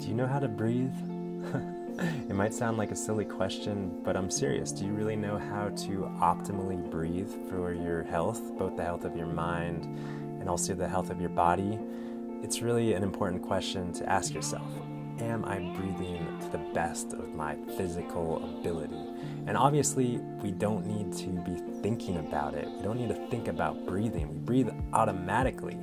Do you know how to breathe? It might sound like a silly question, but I'm serious. Do you really know how to optimally breathe for your health, both the health of your mind and also the health of your body? It's really an important question to ask yourself. Am I breathing to the best of my physical ability? And obviously, we don't need to be thinking about it. We don't need to think about breathing. We breathe automatically.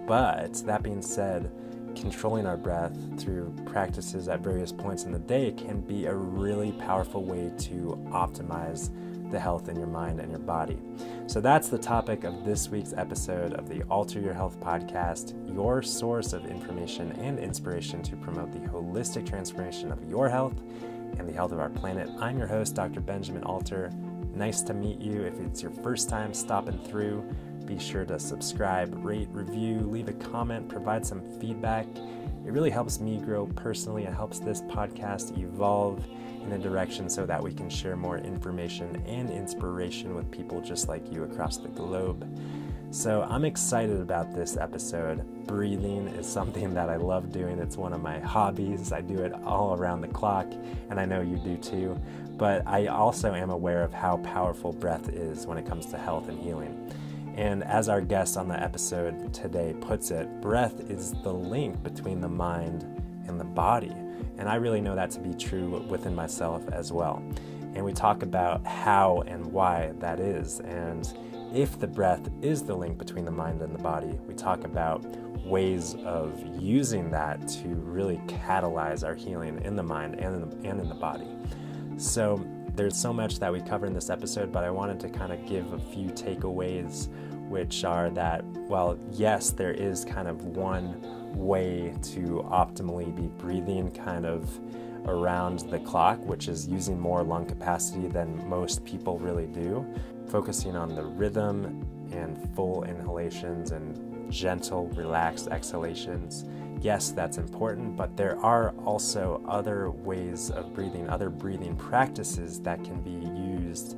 But that being said, controlling our breath through practices at various points in the day can be a really powerful way to optimize the health in your mind and your body. So that's the topic of this week's episode of the Alter Your Health podcast, your source of information and inspiration to promote the holistic transformation of your health and the health of our planet. I'm your host, Dr. Benjamin Alter. Nice to meet you. If it's your first time stopping through, be sure to subscribe, rate, review, leave a comment, provide some feedback. It really helps me grow personally. It helps this podcast evolve in a direction so that we can share more information and inspiration with people just like you across the globe. So I'm excited about this episode. Breathing is something that I love doing. It's one of my hobbies. I do it all around the clock, and I know you do too. But I also am aware of how powerful breath is when it comes to health and healing. And as our guest on the episode today puts it, breath is the link between the mind and the body. And I really know that to be true within myself as well. And we talk about how and why that is. And if the breath is the link between the mind and the body, we talk about ways of using that to really catalyze our healing in the mind and in the body. So there's so much that we cover in this episode, but I wanted to kind of give a few takeaways, which are that, well, yes, there is kind of one way to optimally be breathing kind of around the clock, which is using more lung capacity than most people really do, focusing on the rhythm and full inhalations and gentle, relaxed exhalations. Yes, that's important, but there are also other ways of breathing, other breathing practices that can be used.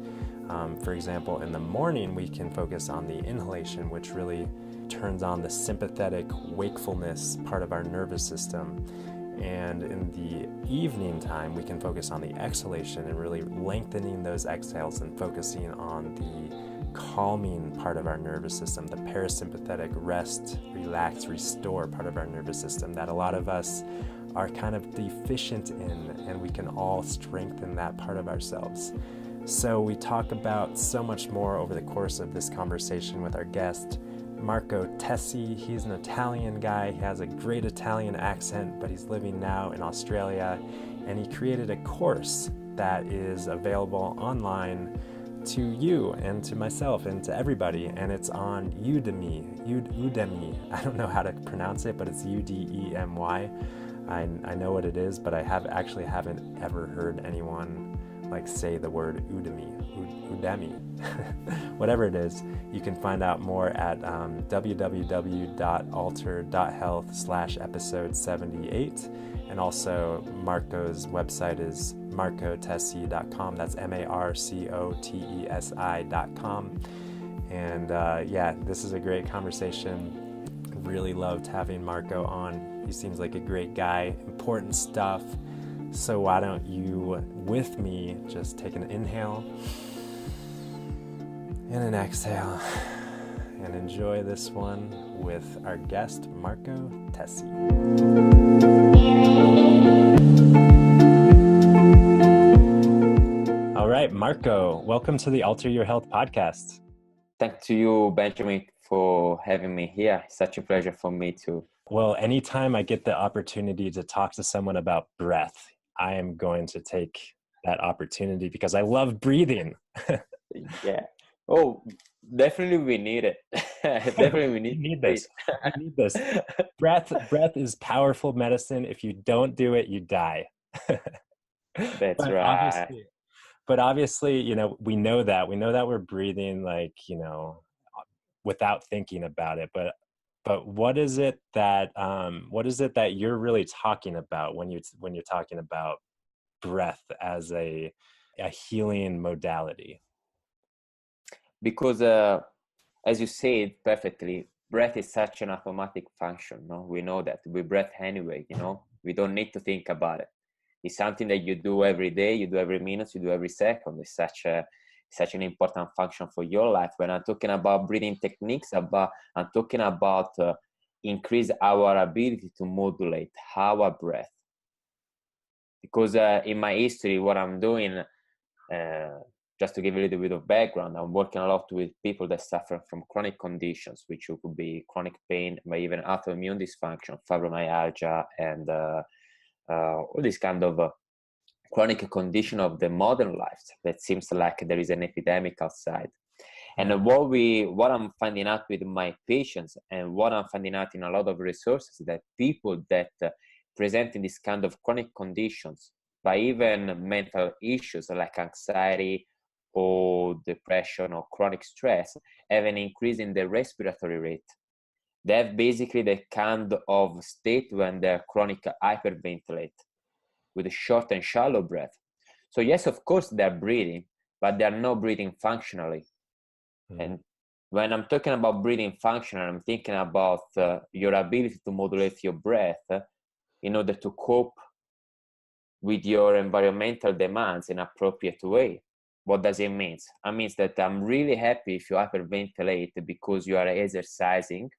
For example, in the morning, we can focus on the inhalation, which really turns on the sympathetic wakefulness part of our nervous system. And in the evening time, we can focus on the exhalation and really lengthening those exhales and focusing on the calming part of our nervous system, the parasympathetic rest, relax, restore part of our nervous system that a lot of us are kind of deficient in, and we can all strengthen that part of ourselves. So we talk about so much more over the course of this conversation with our guest, Marco Tesi. He's an Italian guy. He has a great Italian accent, but he's living now in Australia, and he created a course that is available online to you and to myself and to everybody, and it's on Udemy. I don't know how to pronounce it, but it's Udemy. I know what it is, but I haven't ever heard anyone like say the word Udemy, whatever it is. You can find out more at www.alter.health/episode 78. And also Marco's website is marcotesi.com. That's marcotesi.com. And this is a great conversation. Really loved having Marco on. He seems like a great guy, important stuff. So why don't you, with me, just take an inhale and an exhale and enjoy this one with our guest, Marco Tesi. All right, Marco, welcome to the Alter Your Health podcast. Thanks to you, Benjamin, for having me here. It's such a pleasure for me too. Well, anytime I get the opportunity to talk to someone about breath, I am going to take that opportunity because I love breathing. Yeah. Oh, definitely we need it. Definitely we need this. We need this. Breath is powerful medicine. If you don't do it, you die. That's right. But obviously, we know that we're breathing without thinking about it. But what is it that you're really talking about when you're talking about breath as a healing modality? Because as you said perfectly, breath is such an automatic function. No, we know that we breathe anyway. We don't need to think about it. It's something that you do every day, you do every minute, you do every second. It's such an important function for your life. When I'm talking about breathing techniques, I'm talking about increase our ability to modulate our breath. Because in my history, what I'm doing, just to give a little bit of background, I'm working a lot with people that suffer from chronic conditions, which could be chronic pain, but even autoimmune dysfunction, fibromyalgia, and all this kind of chronic condition of the modern life that seems like there is an epidemic outside. And what I'm finding out with my patients, and what I'm finding out in a lot of resources, that people that presenting this kind of chronic conditions, by even mental issues like anxiety or depression or chronic stress, have an increase in their respiratory rate. They have basically the kind of state when they're chronic hyperventilate with a short and shallow breath. So yes, of course, they're breathing, but they're not breathing functionally. And when I'm talking about breathing functional, I'm thinking about your ability to modulate your breath in order to cope with your environmental demands in an appropriate way. What does it mean? It means that I'm really happy if you hyperventilate because you are exercising.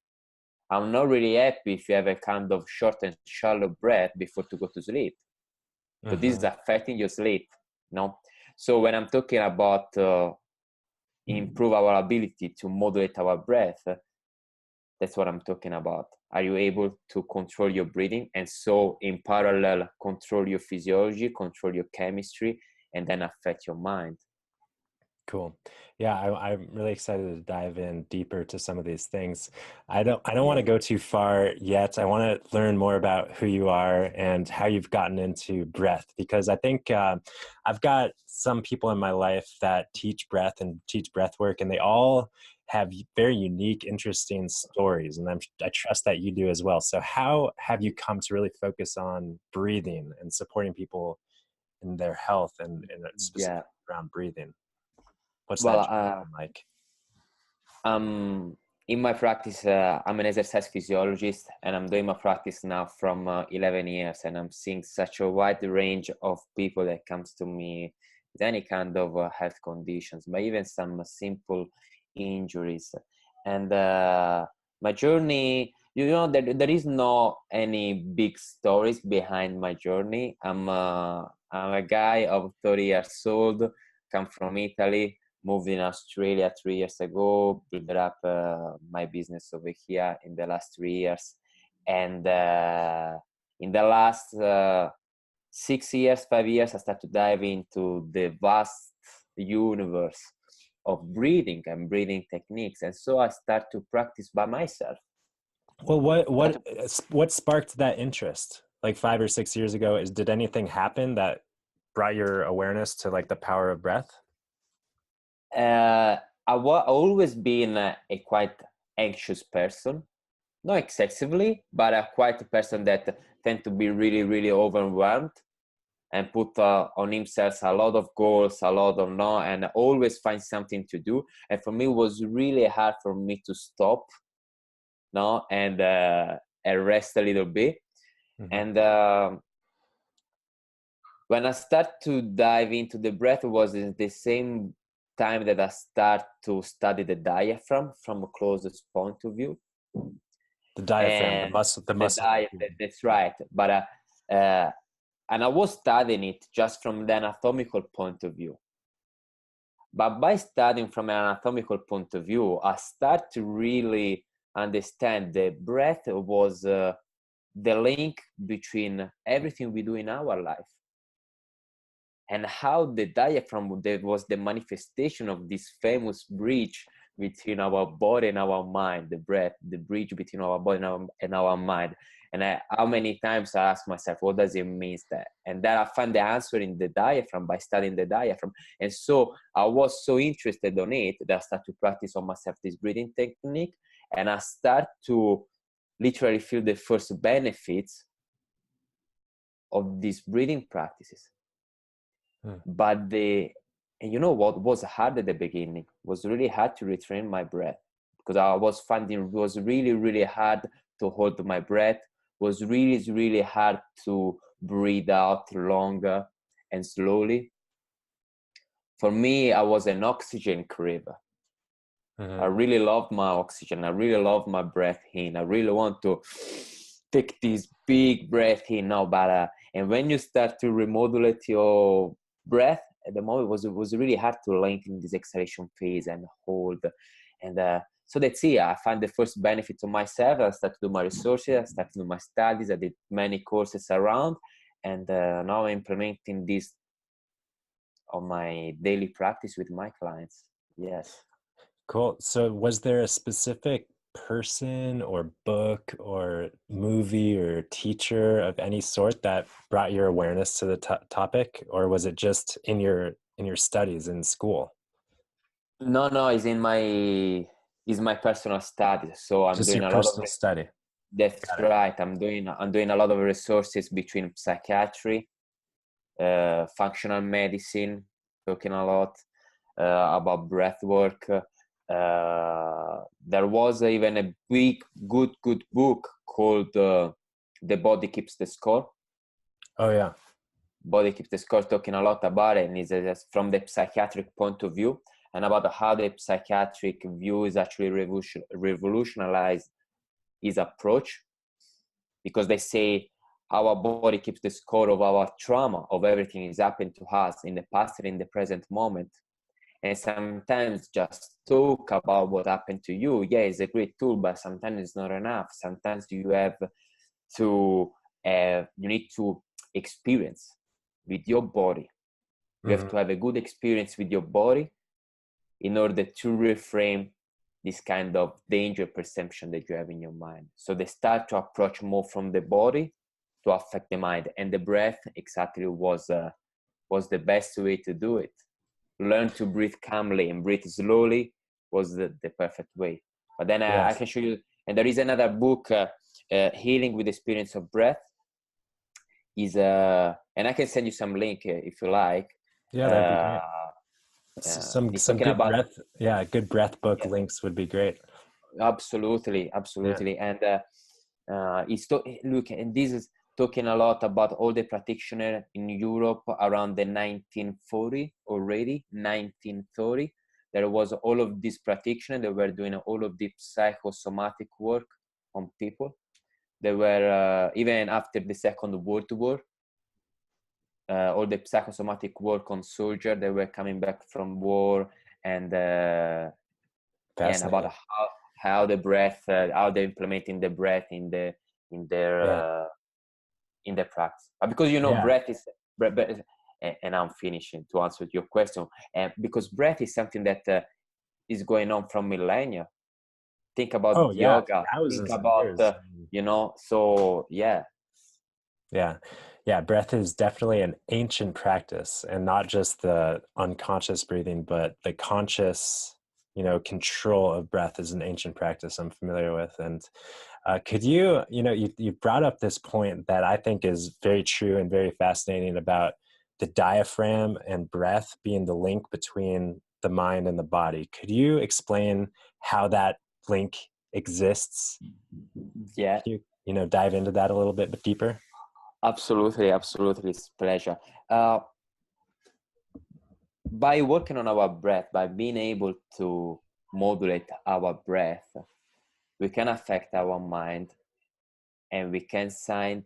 I'm not really happy if you have a kind of short and shallow breath before to go to sleep. So this is affecting your sleep, no? So when I'm talking about improve our ability to modulate our breath, that's what I'm talking about. Are you able to control your breathing, and so in parallel control your physiology, control your chemistry, and then affect your mind? Cool. Yeah, I'm really excited to dive in deeper to some of these things. I don't want to go too far yet. I want to learn more about who you are and how you've gotten into breath, because I think I've got some people in my life that teach breath and teach breath work, and they all have very unique, interesting stories, and I trust that you do as well. So how have you come to really focus on breathing and supporting people in their health and specifically around breathing? What's that like? In my practice, I'm an exercise physiologist, and I'm doing my practice now from 11 years, and I'm seeing such a wide range of people that comes to me with any kind of health conditions, but even some simple injuries. And my journey, there is no any big stories behind my journey. I'm a guy of 30 years old, come from Italy, moved in Australia 3 years ago, built up my business over here in the last 3 years. And in the last 6 years, 5 years, I started to dive into the vast universe of breathing and breathing techniques. And so I started to practice by myself. Well, what sparked that interest? Like 5 or 6 years ago, did anything happen that brought your awareness to like the power of breath? I've always been a quite anxious person, not excessively, but a quite person that tend to be really, really overwhelmed and put on himself a lot of goals, a lot of no, and always find something to do. And for me, it was really hard for me to stop, no, and rest a little bit. And when I start to dive into the breath, it was in the same time that I start to study the diaphragm from a closest point of view. The diaphragm, and the muscle. That's right. But and I was studying it just from the anatomical point of view. But by studying from an anatomical point of view, I start to really understand the breath was the link between everything we do in our life, and how the diaphragm was the manifestation of this famous bridge between our body and our mind, the breath, the bridge between our body and our mind. And how many times I ask myself, what does it mean that? And then I find the answer in the diaphragm by studying the diaphragm. And so I was so interested on it that I started to practice on myself this breathing technique. And I start to literally feel the first benefits of these breathing practices. But and you know what was hard at the beginning? It was really hard to retrain my breath, because I was finding it was really, really hard to hold my breath. It was really, really hard to breathe out longer and slowly. For me, I was an oxygen craver. I really loved my oxygen. I really loved my breath in. I really want to take this big breath in now, but and when you start to remodulate your breath, at the moment it was really hard to lengthen this exhalation phase and hold. And so that's it. I find the first benefit to myself. I started to do my research. I started to do my studies. I did many courses around, and now I'm implementing this on my daily practice with my clients. Yes. Cool. So was there a specific person or book or movie or teacher of any sort that brought your awareness to the topic, or was it just in your studies in school? No, it's my personal studies. So I'm Just doing your a lot of personal study. that's Got it. right. I'm doing a lot of resources between psychiatry, functional medicine, talking a lot about breath work. There was even a big, good book called "The Body Keeps the Score." Oh yeah. Body Keeps the Score, talking a lot about it, and it's from the psychiatric point of view, and about how the psychiatric view is actually revolutionized his approach, because they say our body keeps the score of our trauma, of everything is happened to us in the past and in the present moment. And sometimes just talk about what happened to you, yeah, it's a great tool, but sometimes it's not enough. Sometimes you have to you need to experience with your body. You have to have a good experience with your body in order to reframe this kind of danger perception that you have in your mind. So they start to approach more from the body to affect the mind, and the breath exactly was the best way to do it. Learn to breathe calmly and breathe slowly was the perfect way. But then I Yes. can show you, and there is another book, Healing with Experience of Breath, is and I can send you some link if you like. Yeah, that'd be great. Some He's some talking good about, breath, yeah, good breath book yeah, links would be great. absolutely, Yeah. and look, and this is talking a lot about all the practitioners in Europe around the 1940 already, 1930. There was all of these practitioners that were doing all of the psychosomatic work on people. They were even after the Second World War. All the psychosomatic work on soldiers that were coming back from war, and and about Fascinating. how the breath, how they're implementing the breath in their Yeah. in their practice. But because Yeah. breath is breath, and I'm finishing to answer your question, because breath is something that is going on from millennia. Think about Oh yeah, yoga. Think thousands of about years. So yeah. Yeah. Yeah, breath is definitely an ancient practice, and not just the unconscious breathing, but the conscious, control of breath is an ancient practice I'm familiar with. And could you brought up this point that I think is very true and very fascinating about the diaphragm and breath being the link between the mind and the body. Could you explain how that link exists? Yeah, Could you dive into that a little bit deeper? absolutely, it's a pleasure. By working on our breath, by being able to modulate our breath, we can affect our mind, and we can send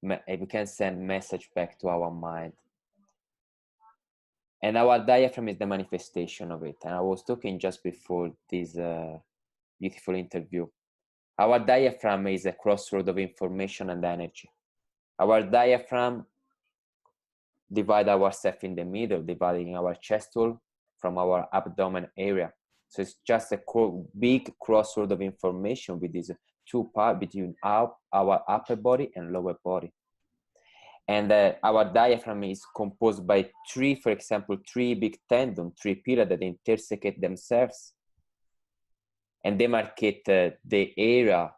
message back to our mind. And our diaphragm is the manifestation of it. And I was talking just before this beautiful interview. Our diaphragm is a crossroad of information and energy. Our diaphragm divide ourselves in the middle, dividing our chest wall from our abdomen area. So it's just a big crossroad of information with these two parts between our upper body and lower body. And our diaphragm is composed by three big tendons, three pillars that intersect themselves and demarcate the area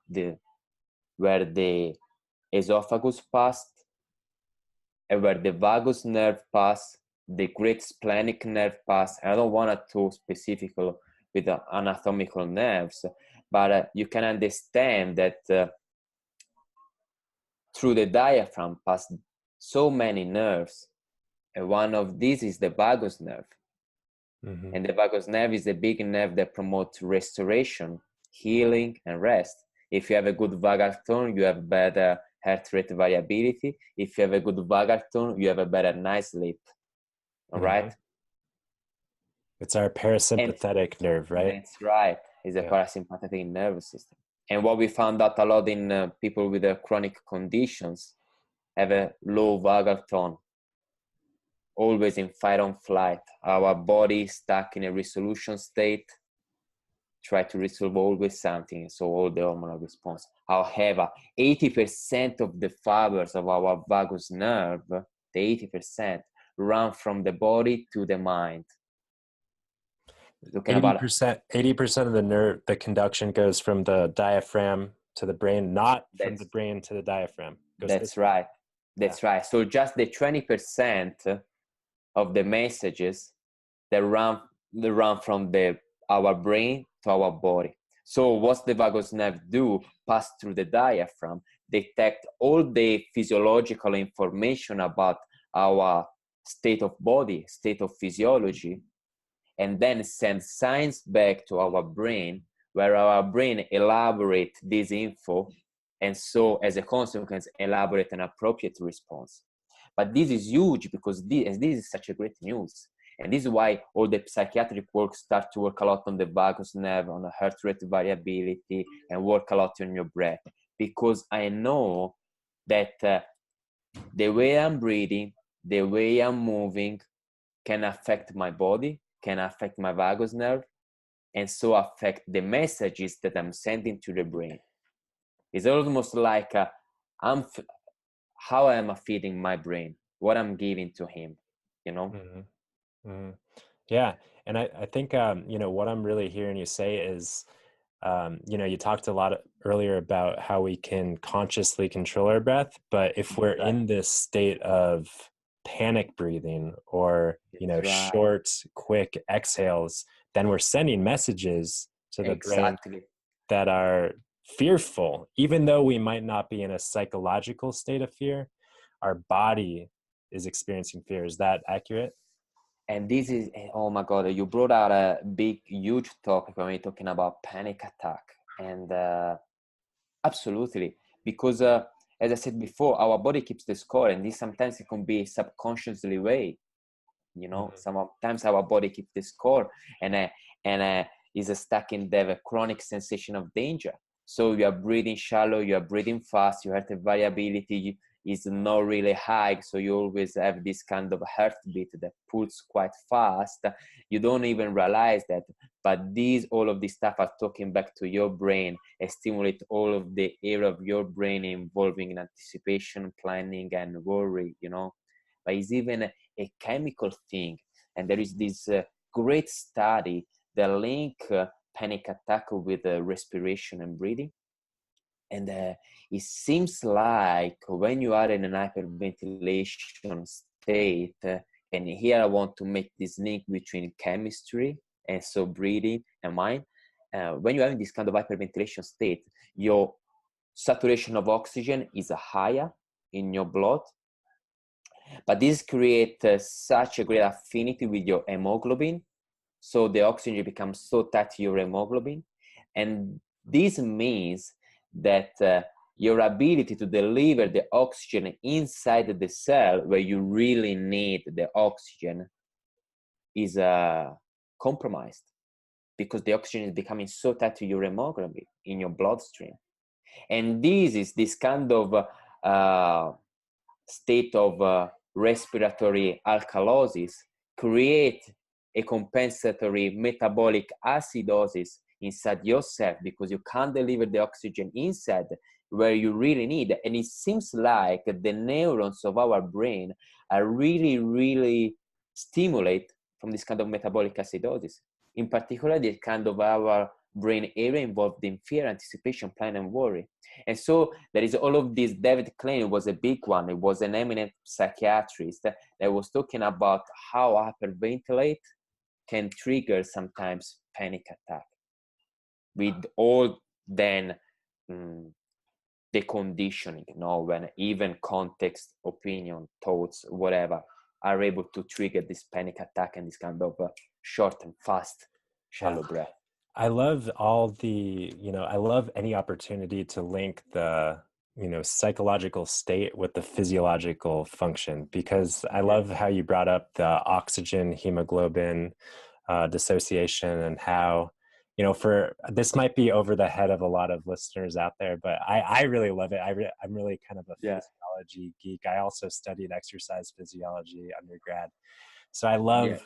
where the esophagus passed, and where the vagus nerve pass, the great splenic nerve pass. I don't want to talk specifically with the anatomical nerves, but you can understand that through the diaphragm pass so many nerves, and one of these is the vagus nerve. Mm-hmm. And the vagus nerve is the big nerve that promotes restoration, healing, and rest. If you have a good vagal tone, you have better heart rate variability. If you have a good vagal tone, you have a better night sleep. All right? Mm-hmm. It's our parasympathetic nerve, right? That's right. It's a parasympathetic nervous system. And what we found out a lot in people with chronic conditions have a low vagal tone, always in fight or flight. Our body stuck in a resolution state, try to resolve always something, so all the hormonal response. However, 80% of the fibers of our vagus nerve, the 80%, run from the body to the mind. Looking 80% of the conduction goes from the diaphragm to the brain, not from the brain to the diaphragm. That's right. That's right. So just the 20% of the messages that run from our brain to our body. So what's the vagus nerve do? Pass through the diaphragm, detect all the physiological information about our state of body, state of physiology, and then send signs back to our brain, where our brain elaborate this info, and so as a consequence elaborate an appropriate response. But this is huge because this is such a great news. And this is why all the psychiatric work start to work a lot on the vagus nerve, on the heart rate variability, and work a lot on your breath. Because I know that the way I'm breathing, the way I'm moving can affect my body, can affect my vagus nerve, and so affect the messages that I'm sending to the brain. It's almost like how am I feeding my brain, what I'm giving to him, you know? Mm-hmm. Mm-hmm. Yeah. And I think, what I'm really hearing you say is, you talked a lot earlier about how we can consciously control our breath, but if we're in this state of panic breathing or, short, quick exhales, then we're sending messages to the brain that are fearful, even though we might not be in a psychological state of fear. Our body is experiencing fear. Is that accurate? And this is, oh my God, you brought out a big, huge topic when we're talking about panic attack. And absolutely, because as I said before, our body keeps the score, and this sometimes it can be subconsciously way, Mm-hmm. Sometimes our body keeps the score and is stuck in the chronic sensation of danger. So you are breathing shallow, you are breathing fast, your heart variability is not really high, so you always have this kind of heartbeat that pulls quite fast. You don't even realize that, but all of this stuff are talking back to your brain and stimulate all of the area of your brain involving in anticipation, planning, and worry, But it's even a chemical thing. And there is this great study that link panic attack with respiration and breathing. And it seems like when you are in an hyperventilation state, and here I want to make this link between chemistry and so breathing and mind. When you're having this kind of hyperventilation state, your saturation of oxygen is higher in your blood, but this creates such a great affinity with your hemoglobin. So the oxygen becomes so tight to your hemoglobin. And this means that your ability to deliver the oxygen inside the cell where you really need the oxygen is compromised, because the oxygen is becoming so tight to your hemoglobin in your bloodstream. And this is this kind of state of respiratory alkalosis create a compensatory metabolic acidosis inside yourself, because you can't deliver the oxygen inside where you really need. And it seems like the neurons of our brain are really, really stimulated from this kind of metabolic acidosis. In particular, the kind of our brain area involved in fear, anticipation, plan, and worry. And so there is all of this. David Klein was a big one. It was an eminent psychiatrist that was talking about how hyperventilate can trigger sometimes panic attack, with all then the the conditioning, when even context, opinion, thoughts, whatever, are able to trigger this panic attack and this kind of short and fast, shallow breath. I love I love any opportunity to link the, psychological state with the physiological function, because I love how you brought up the oxygen hemoglobin dissociation, and how, for this might be over the head of a lot of listeners out there, but I really love it. I'm really kind of a physiology geek. I also studied exercise physiology undergrad. So I love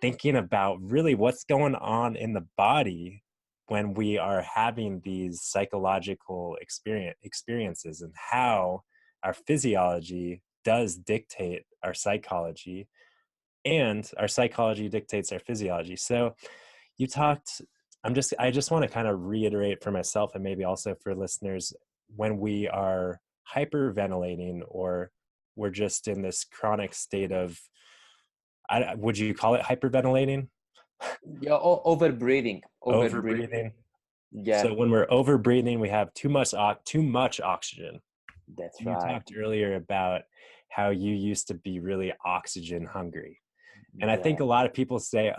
thinking about really what's going on in the body when we are having these psychological experiences, and how our physiology does dictate our psychology, and our psychology dictates our physiology. So you talked, I just want to kind of reiterate for myself, and maybe also for listeners, when we are hyperventilating, or we're just in this chronic state of, would you call it hyperventilating? Yeah, overbreathing. Overbreathing. Yeah. So when we're overbreathing, we have too much oxygen. That's You right. talked earlier about how you used to be really oxygen hungry. And I think a lot of people say,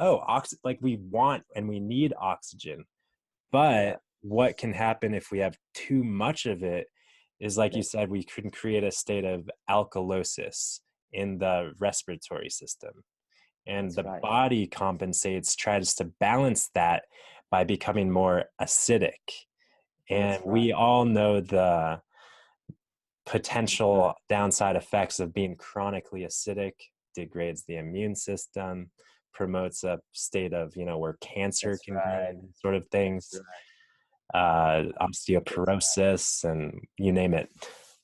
like we want and we need oxygen. But what can happen if we have too much of it is, like you said, we can create a state of alkalosis in the respiratory system. And the body compensates, tries to balance that by becoming more acidic. And we all know the potential downside effects of being chronically acidic: degrades the immune system, promotes a state of, where cancer can be, sort of things, osteoporosis, and you name it.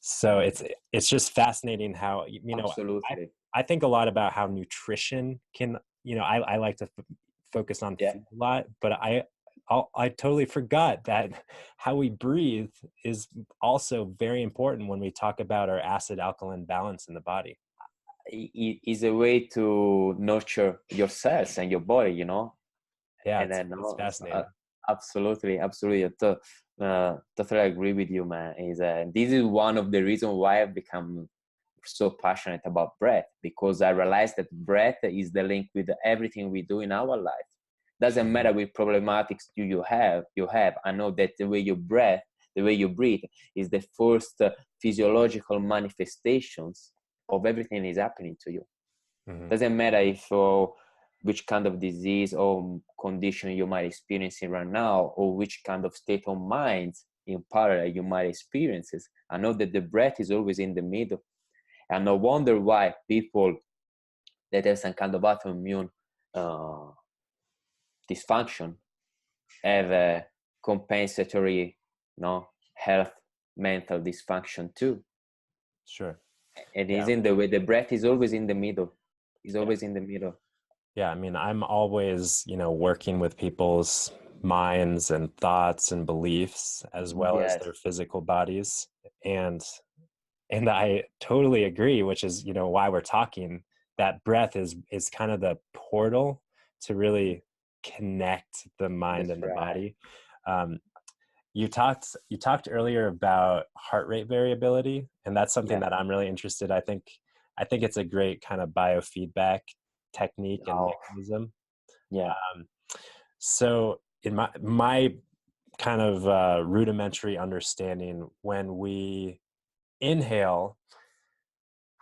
So it's just fascinating how, I think a lot about how nutrition can, I like to focus on food a lot, but I totally forgot that how we breathe is also very important when we talk about our acid alkaline balance in the body. It is a way to nurture your cells and your body, Yeah, and it's fascinating. Absolutely. Totally agree with you, man. This is one of the reasons why I've become so passionate about breath, because I realized that breath is the link with everything we do in our life. Doesn't matter which problematics you have. I know that the way you breathe is the first physiological manifestations of everything is happening to you. Doesn't matter if which kind of disease or condition you might experience right now, or which kind of state of mind in parallel you might experience. I know that the breath is always in the middle. And no wonder why people that have some kind of autoimmune dysfunction have a compensatory, health, mental dysfunction too. Sure. And it's in the way the breath is always in the middle. It's always in the middle. Yeah, I mean, I'm always, working with people's minds and thoughts and beliefs, as well as their physical bodies. And I totally agree, which is, why we're talking. That breath is kind of the portal to really connect the mind and the body. You talked earlier about heart rate variability, and that's something that I'm really interested. I think it's a great kind of biofeedback technique and mechanism. So in my kind of rudimentary understanding, when we inhale,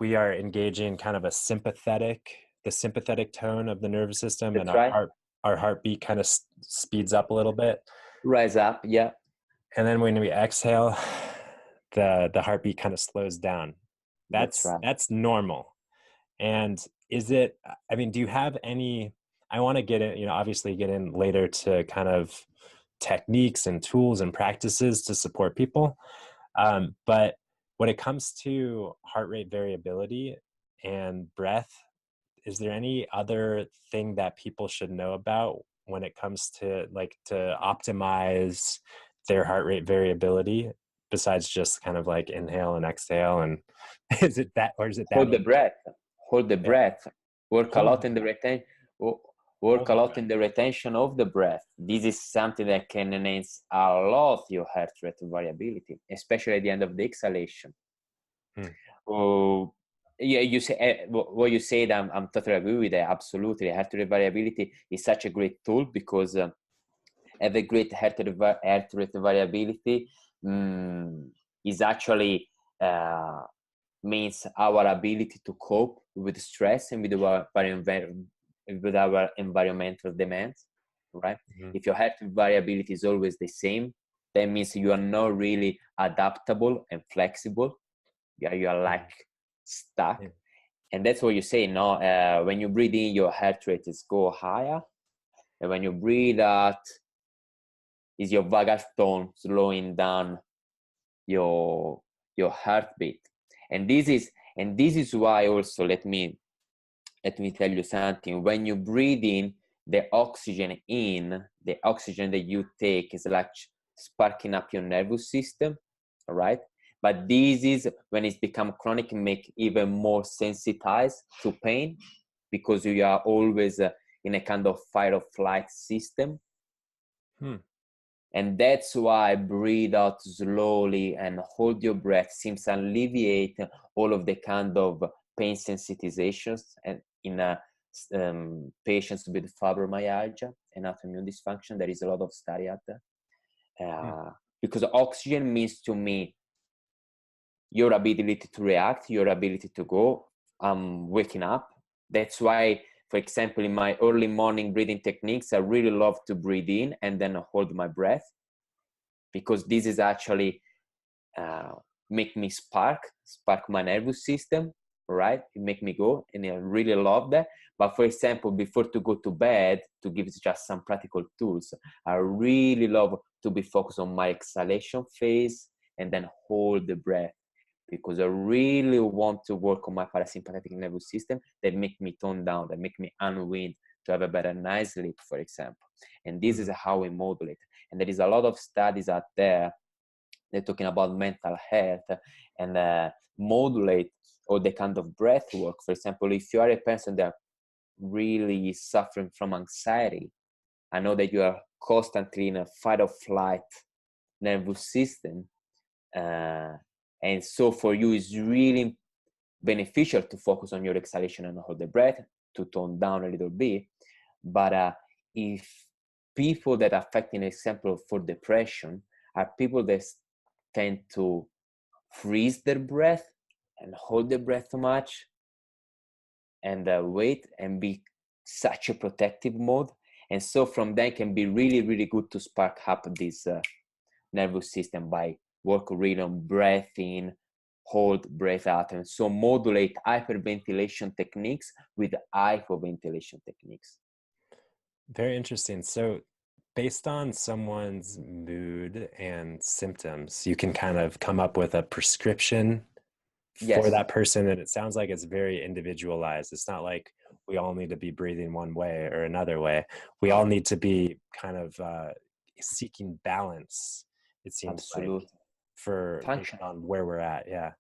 we are engaging kind of the sympathetic tone of the nervous system. That's and our heartbeat kind of speeds up a little bit. Rise up, yeah. And then when we exhale, the heartbeat kind of slows down. That's normal. And do you have any, I want to get in, obviously get in later to kind of techniques and tools and practices to support people. But when it comes to heart rate variability and breath, is there any other thing that people should know about when it comes to optimize their heart rate variability, besides just kind of like inhale and exhale? And is it that Hold the breath, work a lot in the retain, work Hold a the lot breath. in the retention of the breath. This is something that can enhance a lot your heart rate variability, especially at the end of the exhalation. Hmm. Oh, yeah, you say what you said. I'm totally agree with that. Absolutely, heart rate variability is such a great tool because have a great heart rate variability is actually means our ability to cope with stress and with our environmental demands, right? Mhm. If your heart variability is always the same, that means you are not really adaptable and flexible. You are like stuck. Yeah. And that's what you say, no? When you breathe in, your heart rate is go higher. And when you breathe out, is your vagal tone slowing down your heartbeat. And this is why also let me tell you something. When you breathe in, the oxygen that you take is like sparking up your nervous system, all right? But this is when it's become chronic, make even more sensitized to pain because you are always in a kind of fight or flight system. And that's why breathe out slowly and hold your breath seems to alleviate all of the kind of pain sensitizations and in patients with fibromyalgia and autoimmune dysfunction. There is a lot of study out there. Because oxygen means to me your ability to react, your ability to go, waking up. That's why, for example, in my early morning breathing techniques, I really love to breathe in and then hold my breath, because this is actually make me spark my nervous system, right? It make me go, and I really love that. But for example, before to go to bed, to give just some practical tools, I really love to be focused on my exhalation phase and then hold the breath, because I really want to work on my parasympathetic nervous system that make me tone down, that make me unwind, to have a better night's sleep, for example. And this is how we modulate. And there is a lot of studies out there. They're talking about mental health and modulate all the kind of breath work. For example, if you are a person that really suffering from anxiety, I know that you are constantly in a fight or flight nervous system. And so for you, it's really beneficial to focus on your exhalation and hold the breath to tone down a little bit. But if people that are affecting, example for depression, are people that tend to freeze their breath and hold their breath too much and wait and be such a protective mode. And so from that can be really, really good to spark up this nervous system by work really on breath in, hold, breath out, and so modulate hyperventilation techniques with hypoventilation techniques. Very interesting. So, based on someone's mood and symptoms, you can kind of come up with a prescription for Yes, that person. And it sounds like it's very individualized. It's not like we all need to be breathing one way or another way. We all need to be kind of seeking balance, it seems like, absolutely. for based Function. on where we're at. Yeah.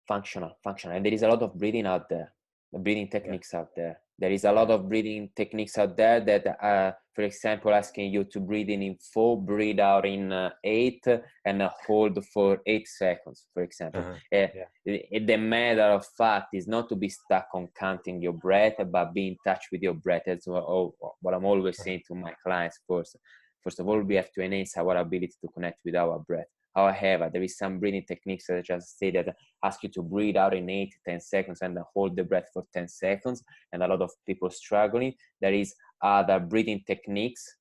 Functional. And there is a lot of breathing out there, breathing Yeah. techniques out there. There is a lot Yeah. of breathing techniques out there that, for example, asking you to breathe in 4, breathe out in 8, and hold for 8 seconds, for example. Uh-huh. Yeah. The matter of fact is not to be stuck on counting your breath, but be in touch with your breath. That's what I'm always saying to my clients first. First of all, we have to enhance our ability to connect with our breath. However, there is some breathing techniques that I just say that ask you to breathe out in 8 to 10 seconds and then hold the breath for 10 seconds. And a lot of people struggling. There is other breathing techniques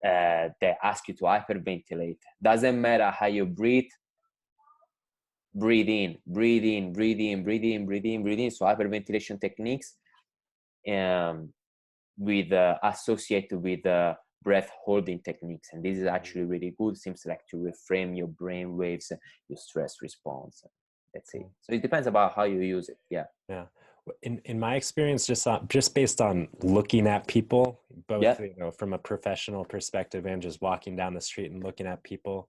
that ask you to hyperventilate. Doesn't matter how you breathe. Breathe in, breathe in, breathe in, breathe in, breathe in, breathe in. So hyperventilation techniques with associated with breath holding techniques, and this is actually really good. Seems like to reframe your brain waves, your stress response. That's it. So it depends about how you use it. Yeah. Yeah. In my experience, just based on looking at people, both Yeah. from a professional perspective and just walking down the street and looking at people,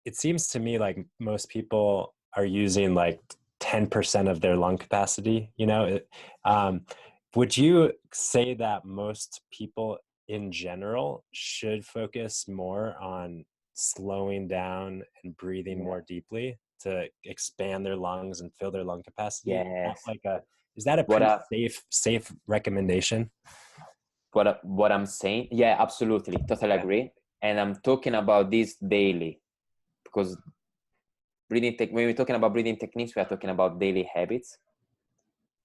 it seems to me like most people are using like 10% of their lung capacity. Would you say that most people in general should focus more on slowing down and breathing Yeah. more deeply to expand their lungs and fill their lung capacity? Yes. Is that a What pretty I, safe recommendation? what I'm saying, yeah, absolutely, totally Yeah. agree. And I'm talking about this daily, because when we're talking about breathing techniques, we are talking about daily habits,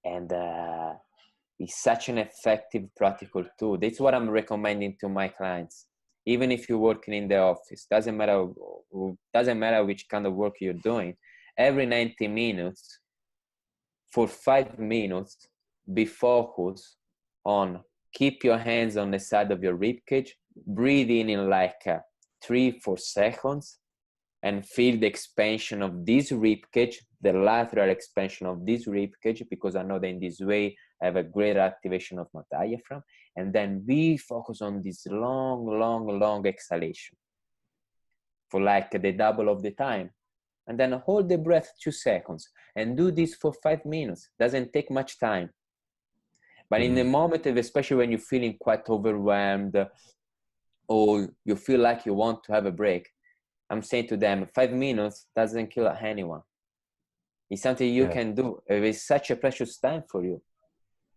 and it's such an effective practical tool. That's what I'm recommending to my clients. Even if you're working in the office, doesn't matter which kind of work you're doing. Every 90 minutes, for 5 minutes, be focused on keep your hands on the side of your rib cage, breathe in like 3-4 seconds, and feel the expansion of this rib cage, the lateral expansion of this rib cage, because I know that in this way I have a greater activation of my diaphragm. And then we focus on this long exhalation for like the double of the time. And then hold the breath 2 seconds and do this for 5 minutes. Doesn't take much time. But in the moment, especially when you're feeling quite overwhelmed or you feel like you want to have a break, I'm saying to them, 5 minutes doesn't kill anyone. It's something you Yeah. can do. It's such a precious time for you,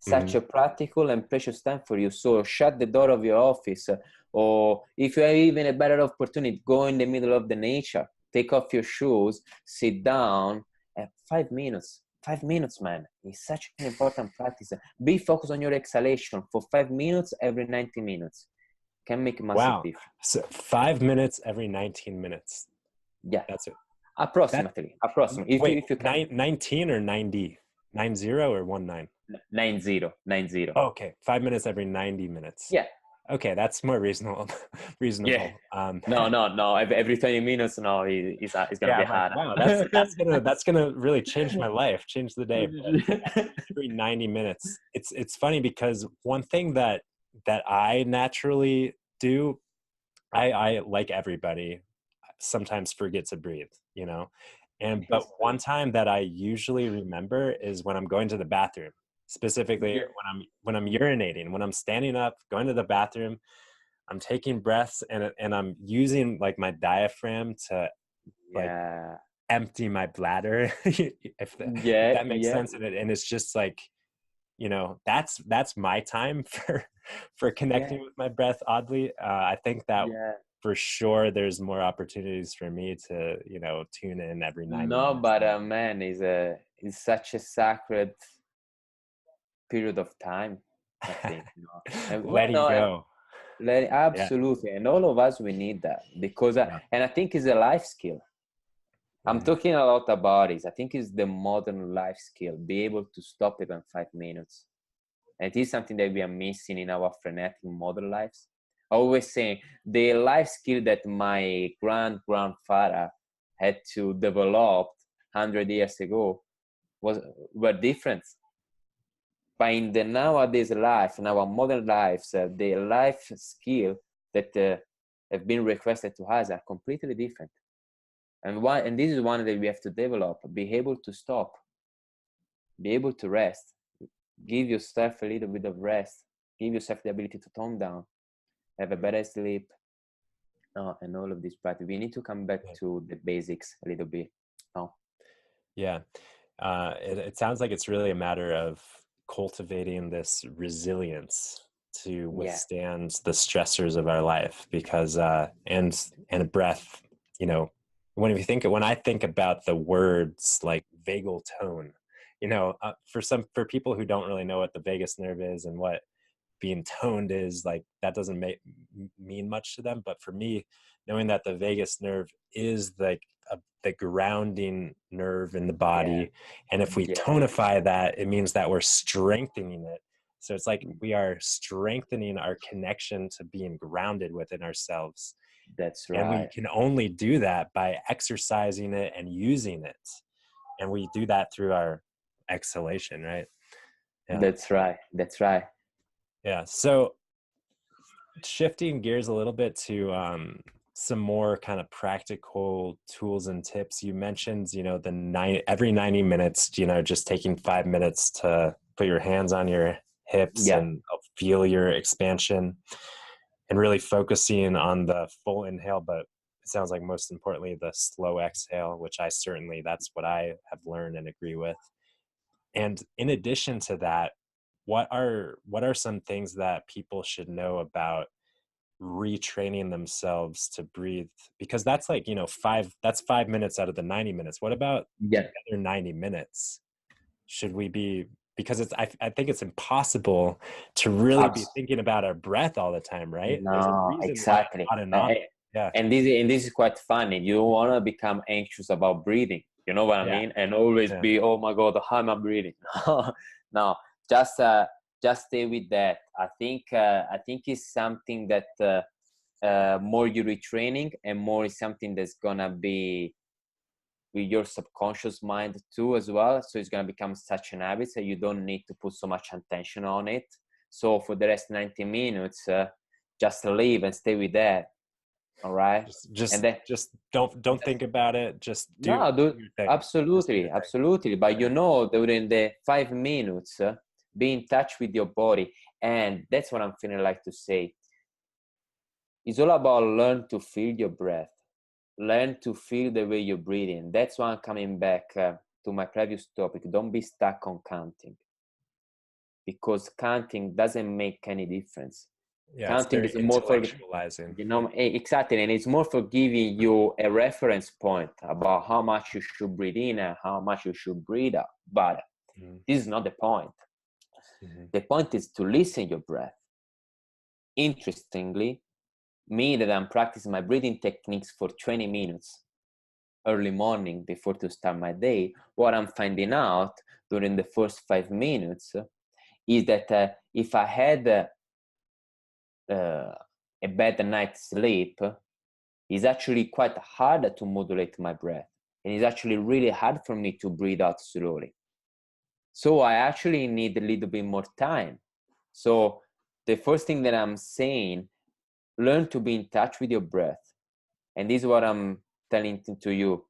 such Mhm. a practical and precious time for you. So shut the door of your office, or if you have even a better opportunity, go in the middle of the nature, take off your shoes, sit down, and 5 minutes. 5 minutes, man. It's such an important practice. Be focused on your exhalation for 5 minutes every 90 minutes. Can make a massive Wow. difference. So 5 minutes every 19 minutes. Yeah, That's it. That approximately. wait, If you can. 19 or 90? 90 or 19? 90. Oh, okay. 5 minutes every 90 minutes. Yeah. Okay, that's more reasonable. Yeah. Reasonable. No. Every 20 minutes, no, it's gonna Yeah, be I'm like, hard. wow, that's gonna really change my life, change the day. But every 90 minutes. It's funny because one thing that I naturally do, I like everybody sometimes forget to breathe, you know. And but It's one true. time that I usually remember is when I'm going to the bathroom, specifically Yeah. when I'm urinating, when I'm standing up, going to the bathroom, I'm taking breaths and I'm using like my diaphragm to like Yeah. empty my bladder, if Yeah. that makes Yeah. sense. And it's just like, that's my time for Yeah. connecting with my breath. Oddly, I think that Yeah. for sure there's more opportunities for me to tune in every 90 No, minutes. but man, is such a sacred period of time, I think. And well, Letting go. Yeah, absolutely, and all of us we need that because, yeah. and I think it's a life skill. I'm Mhm. talking a lot about it. I think it's the modern life skill, be able to stop even 5 minutes. And it is something that we are missing in our frenetic modern lives. I always say the life skill that my grandfather had to develop 100 years ago were different. But in the nowadays life, in our modern lives, the life skill that have been requested to us are completely different. And this is one that we have to develop: be able to stop, be able to rest, give yourself a little bit of rest, give yourself the ability to tone down, have a better sleep, and all of this practice. We need to come back Yeah. to the basics a little bit. Oh, Yeah. It sounds like it's really a matter of cultivating this resilience to yeah, withstand the stressors of our life, because and a breath, you know, when I think about the words like vagal tone, for people who don't really know what the vagus nerve is and what being toned is, like, that doesn't mean much to them. But for me, knowing that the vagus nerve is like the grounding nerve in the yeah, body, and if we yeah. tonify that, it means that we're strengthening it. So it's like Mm, we are strengthening our connection to being grounded within ourselves, that's and we right. can only do that by exercising it and using it, and we do that through our exhalation, right? Yeah. That's right. That's right. Yeah. So shifting gears a little bit to some more kind of practical tools and tips. You mentioned, every 90 minutes, just taking 5 minutes to put your hands on your hips Yeah. and feel your expansion, and really focusing on the full inhale, but it sounds like most importantly, the slow exhale, which that's what I have learned and agree with. And in addition to that, what are some things that people should know about retraining themselves to breathe? Because that's like, that's 5 minutes out of the 90 minutes. What about Yeah. the other 90 minutes? Should we be, because I think it's impossible to really be Abs- thinking about our breath all the time, right? There's a no, reason why it's exactly. autonomic. Yeah. And this is quite funny. You don't want to become anxious about breathing. You know what I Yeah. mean? And always Yeah. be, oh my God, how am I breathing? No, just stay with that. I think it's something that more you're retraining, and more is something that's gonna be with your subconscious mind too as well. So it's gonna become such an habit that you don't need to put so much attention on it. So for the rest 90 minutes, just leave and stay with that. All right. And then Just don't think about it. Just do no, dude, your thing. Just do your absolutely, thing. absolutely. But Yeah. during the 5 minutes, be in touch with your body, and that's what I'm feeling like to say. It's all about learn to feel your breath, learn to feel the way you're breathing. That's why I'm coming back to my previous topic. Don't be stuck on counting, because counting doesn't make any difference. Yeah, it's Counting very is more for, intellectualizing. exactly, and it's more for giving you a reference point about how much you should breathe in and how much you should breathe out. But Mm-hmm. this is not the point. Mm-hmm. The point is to listen your breath. Interestingly, me that I'm practicing my breathing techniques for 20 minutes early morning before to start my day, what I'm finding out during the first 5 minutes is that if I had a bad night's sleep, it's actually quite hard to modulate my breath. And it's actually really hard for me to breathe out slowly. So I actually need a little bit more time. So the first thing that I'm saying, learn to be in touch with your breath. And this is what I'm telling to you.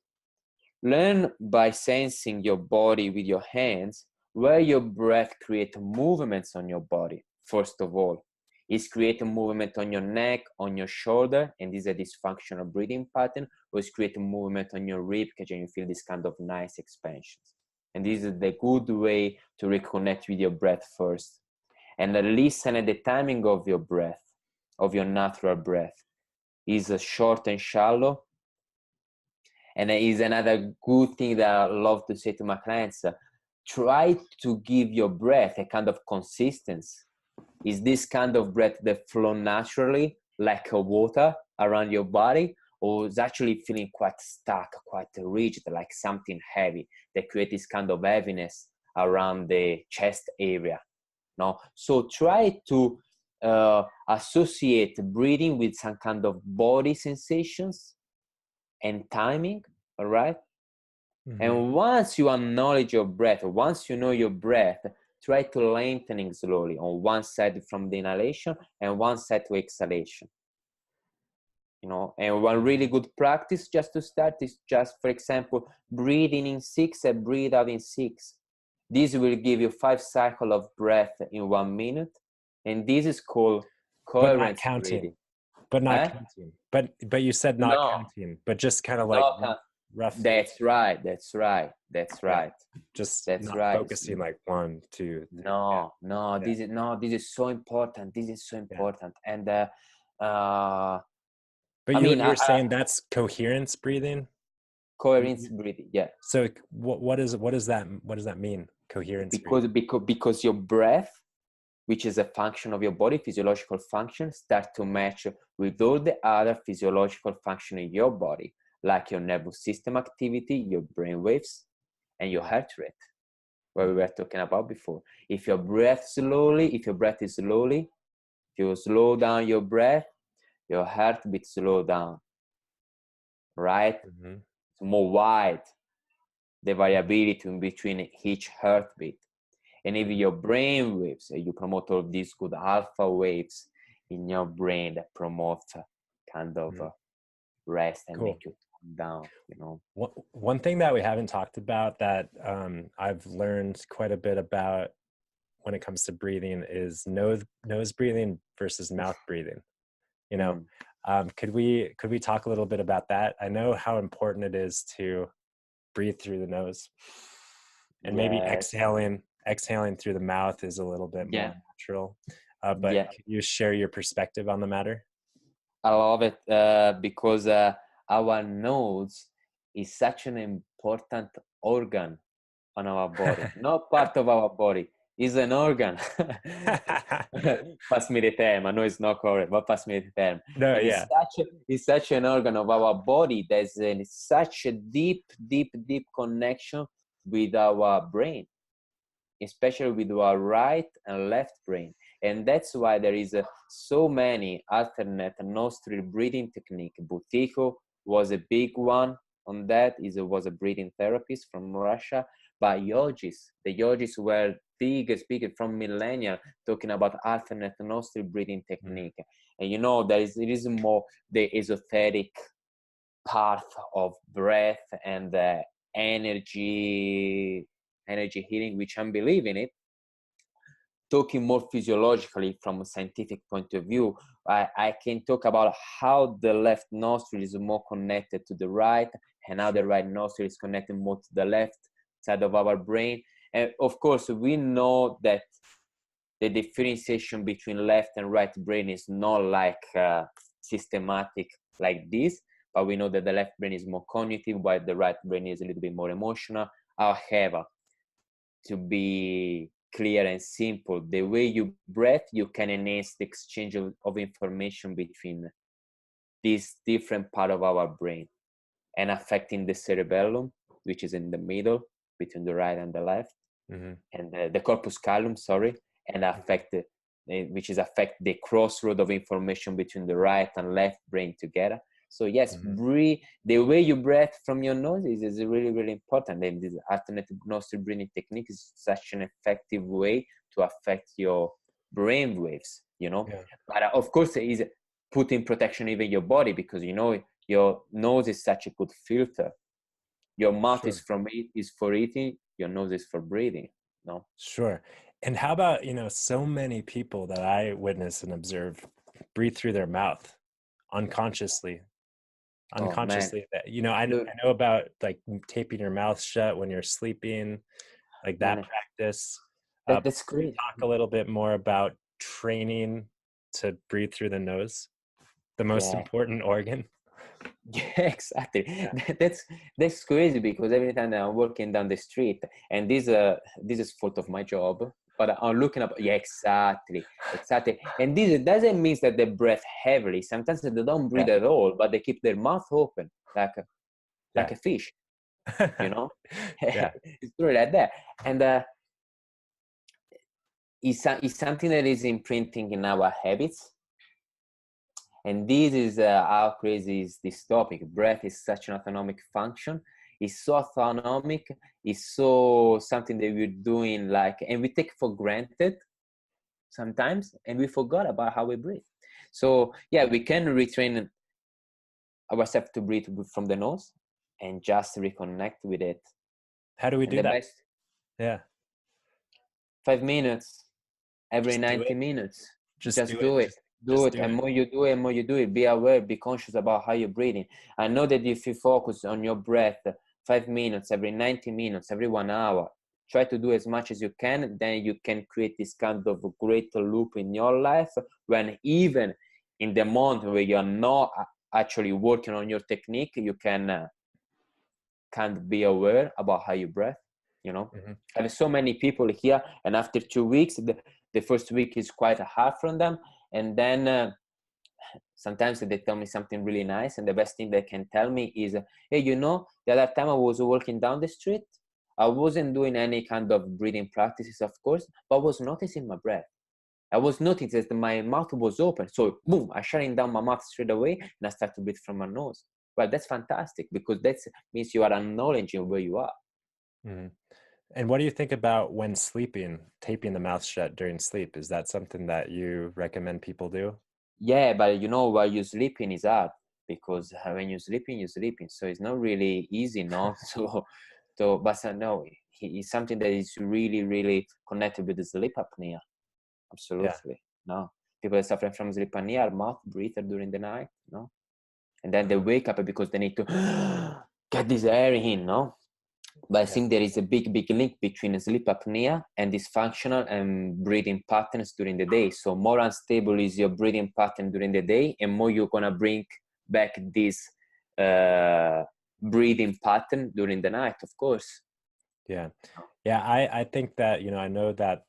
Learn by sensing your body with your hands, where your breath creates movements on your body, first of all. Is creating movement on your neck, on your shoulder, and this is a dysfunctional breathing pattern, or is creating movement on your rib cage and you feel this kind of nice expansions. And this is the good way to reconnect with your breath first. And listen at the timing of your breath, of your natural breath. Is short and shallow. And it is another good thing that I love to say to my clients. Try to give your breath a kind of consistency. Is this kind of breath that flow naturally like a water around your body, or is actually feeling quite stuck, quite rigid, like something heavy that creates this kind of heaviness around the chest area? No, so try to associate breathing with some kind of body sensations and timing. All right. Mm-hmm. And once you acknowledge your breath, once you know your breath, try to lengthening slowly on one side from the inhalation and one side to exhalation. And one really good practice just to start is just, for example, breathing in 6 and breathe out in 6. This will give you 5 cycles of breath in 1 minute. And this is called But not coherence counting. breathing. But not Huh? counting. But you said not No, counting, but just kind of like no, roughly. that's right. That's right. That's Yeah. right. Just That's not right. focusing like 1, 2, 3. No, Yeah. this is so important. This is so Yeah. important. And I But you mean, you were saying that's coherence breathing. coherence breathing, yeah. So what does that mean? Coherence breathing. Because your breath, which is a function of your body, physiological function, start to match with all the other physiological function in your body, like your nervous system activity, your brain waves, and your heart rate, what we were talking about before. If your breath is slowly, if you slow down your breath, your heartbeat slow down, right? Mm-hmm. It's more wide, the variability in between each heartbeat. And if your brain waves, you promote all these good alpha waves in your brain that promote kind of rest and Cool. make you calm down, One thing that we haven't talked about that I've learned quite a bit about when it comes to breathing is nose breathing versus mouth breathing. You know, Mm. could we talk a little bit about that? I know how important it is to breathe through the nose, and maybe Yes. exhaling through the mouth is a little bit more Yeah. natural. But Yeah. can you share your perspective on the matter? I love it because our nose is such an important organ on our body, not part of our body, is an organ. Pass me the term. I know it's not correct, but pass me the term. No, And yeah, it's such an organ of our body. There's such a deep, deep, deep connection with our brain, especially with our right and left brain. And that's why there is so many alternate nostril breathing technique. Butiko was a big one on that. Was a breathing therapist from Russia. But yogis, the yogis were biggest from millennia talking about alternate nostril breathing technique. And you know, it is more the esoteric part of breath and energy healing, which I'm believing it. Talking more physiologically from a scientific point of view, I can talk about how the left nostril is more connected to the right, and how the right nostril is connected more to the left side of our brain. And of course, we know that the differentiation between left and right brain is not like systematic like this, but we know that the left brain is more cognitive, while the right brain is a little bit more emotional. However, to be clear and simple, the way you breathe, you can enhance the exchange of information between these different part of our brain, and affecting the cerebellum, which is in the middle between the right and the left, mm-hmm. and the corpus callosum, sorry, and affect which is affect the crossroad of information between the right and left brain together. So yes, breathe. The way you breathe from your nose is really, really important. And this alternative nostril breathing technique is such an effective way to affect your brain waves, you know. Yeah. But of course, it is putting protection even your body, because you know your nose is such a good filter. Your mouth Sure. is for eating, your nose is for breathing. No. Sure. And how about, so many people that I witness and observe breathe through their mouth unconsciously. Oh man, That, I look, know about like taping your mouth shut when you're sleeping, like that man, practice. But that's can you great. talk a little bit more about training to breathe through the nose, the most Yeah. important organ? Yeah, exactly. Yeah. That's crazy, because every time that I'm walking down the street, and this is fault of my job, but I'm looking up. Yeah, exactly, exactly. And this doesn't mean that they breathe heavily. Sometimes they don't breathe Yeah. at all, but they keep their mouth open like Yeah. a fish. You know, Yeah. it's really like that. And it's something that is imprinting in our habits. And this is how crazy is this topic. Breath is such an autonomic function. It's so autonomic. It's so something that we're doing and we take for granted sometimes, and we forgot about how we breathe. So yeah, we can retrain ourselves to breathe from the nose and just reconnect with it. How do we And do the that? best, Yeah. 5 minutes, every Just do 90 it. minutes. Just Just do it. do it. Do Just it. do And it. more you do it, more you do it. Be aware, be conscious about how you're breathing. I know that if you focus on your breath 5 minutes, every 90 minutes, every 1 hour, try to do as much as you can, then you can create this kind of great loop in your life, when even in the moment where you're not actually working on your technique, you can be aware about how you breathe, you know. Mm-hmm. I have so many people here, and after 2 weeks, the first week is quite hard from them, and then sometimes they tell me something really nice, and the best thing they can tell me is, hey, the other time I was walking down the street, I wasn't doing any kind of breathing practices, of course, but I was noticing my breath. I was noticing that my mouth was open. So boom, I shutting down my mouth straight away, and I start to breathe from my nose. Well, that's fantastic, because that means you are acknowledging where you are. Mm-hmm. And what do you think about when sleeping, taping the mouth shut during sleep? Is that something that you recommend people do? Yeah, but while you're sleeping is hard, because when you're sleeping, you're sleeping. So it's not really easy, no? So So, but no, it's something that is really, really connected with the sleep apnea. Yeah. Absolutely. No, people that suffer from sleep apnea are mouth breather during the night, no, and then they wake up because they need to get this air in, no. But I think there is a big, big link between sleep apnea and dysfunctional and breathing patterns during the day. So more unstable is your breathing pattern during the day, and more you're gonna bring back this breathing pattern during the night, of course. Yeah. Yeah. I think that, I know that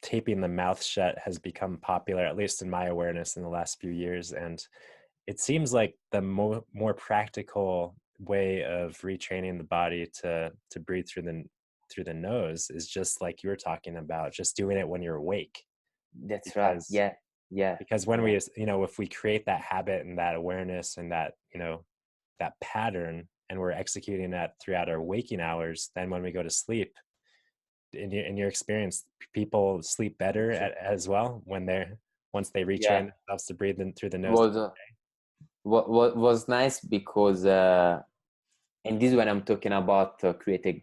taping the mouth shut has become popular, at least in my awareness in the last few years. And it seems like the more practical way of retraining the body to breathe through the nose is just like you were talking about, just doing it when you're awake. That's right. Because Yeah. Yeah. because when Yeah. we, if we create that habit and that awareness and that, that pattern, and we're executing that throughout our waking hours, then when we go to sleep, in your experience, people sleep better as well when once they Yeah. retrain themselves to breathe in through the nose. Was what was nice because and this is when I'm talking about create a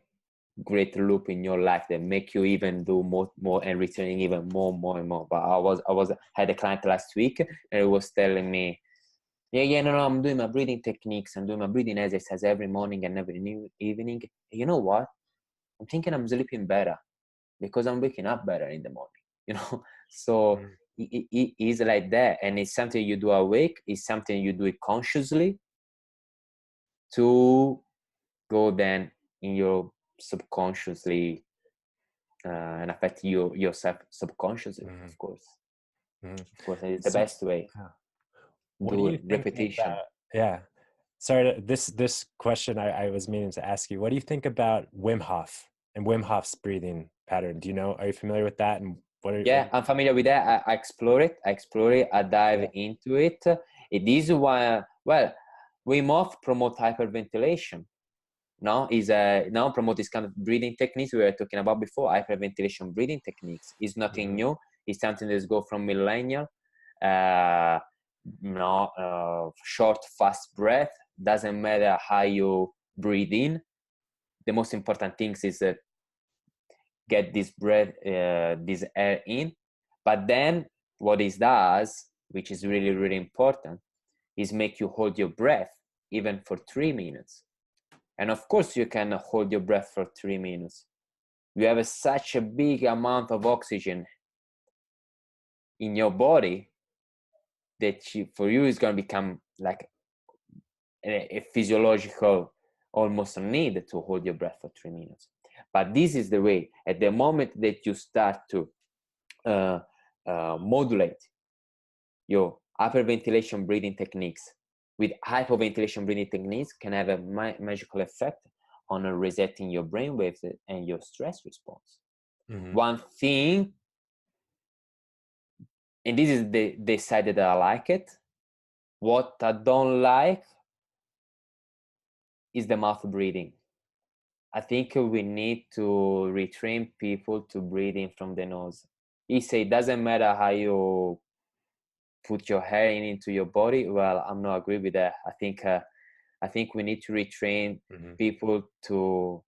great loop in your life that make you even do more and returning even more and more. But I had a client last week and he was telling me, yeah, no, I'm doing my breathing techniques, I'm doing my breathing exercise every morning and every evening. You know what? I'm thinking I'm sleeping better because I'm waking up better in the morning, you know. So Mm. it is like that, and it's something you do awake, it's something you do it consciously to go then in your subconsciously and affect yourself subconsciously, Mm. of course. Mm. Of course, and it's the So, best way. what do Do you think repetition. about? Yeah, sorry. This question I was meaning to ask you. What do you think about Wim Hof and Wim Hof's breathing pattern? Do you know? Are you familiar with that? And what? Yeah, I'm familiar with that. I explore it. I dive Yeah. into it. It is why, well, Wim Hof promote hyperventilation. No, is now promote this kind of breathing techniques we were talking about before. Hyperventilation breathing techniques is nothing Mm-hmm. new. It's something that's go from millennial. Uh, Short, fast breath. Doesn't matter how you breathe in. The most important things is get this breath, this air in. But then what it does, which is really, really important, is make you hold your breath even for 3 minutes. And of course, you can hold your breath for 3 minutes. You have such a big amount of oxygen in your body that for you is going to become like a physiological almost need to hold your breath for 3 minutes. But this is the way. At the moment that you start to modulate your hyperventilation breathing techniques with hypoventilation breathing techniques, can have a magical effect on resetting your brain waves and your stress response. Mm-hmm. One thing, and this is the side that I like it, what I don't like is the mouth breathing. I think we need to retrain people to breathe in from the nose. He say it doesn't matter how you put your hair into your body. Well, I'm not agree with that. I think we need to retrain Mm-hmm. people to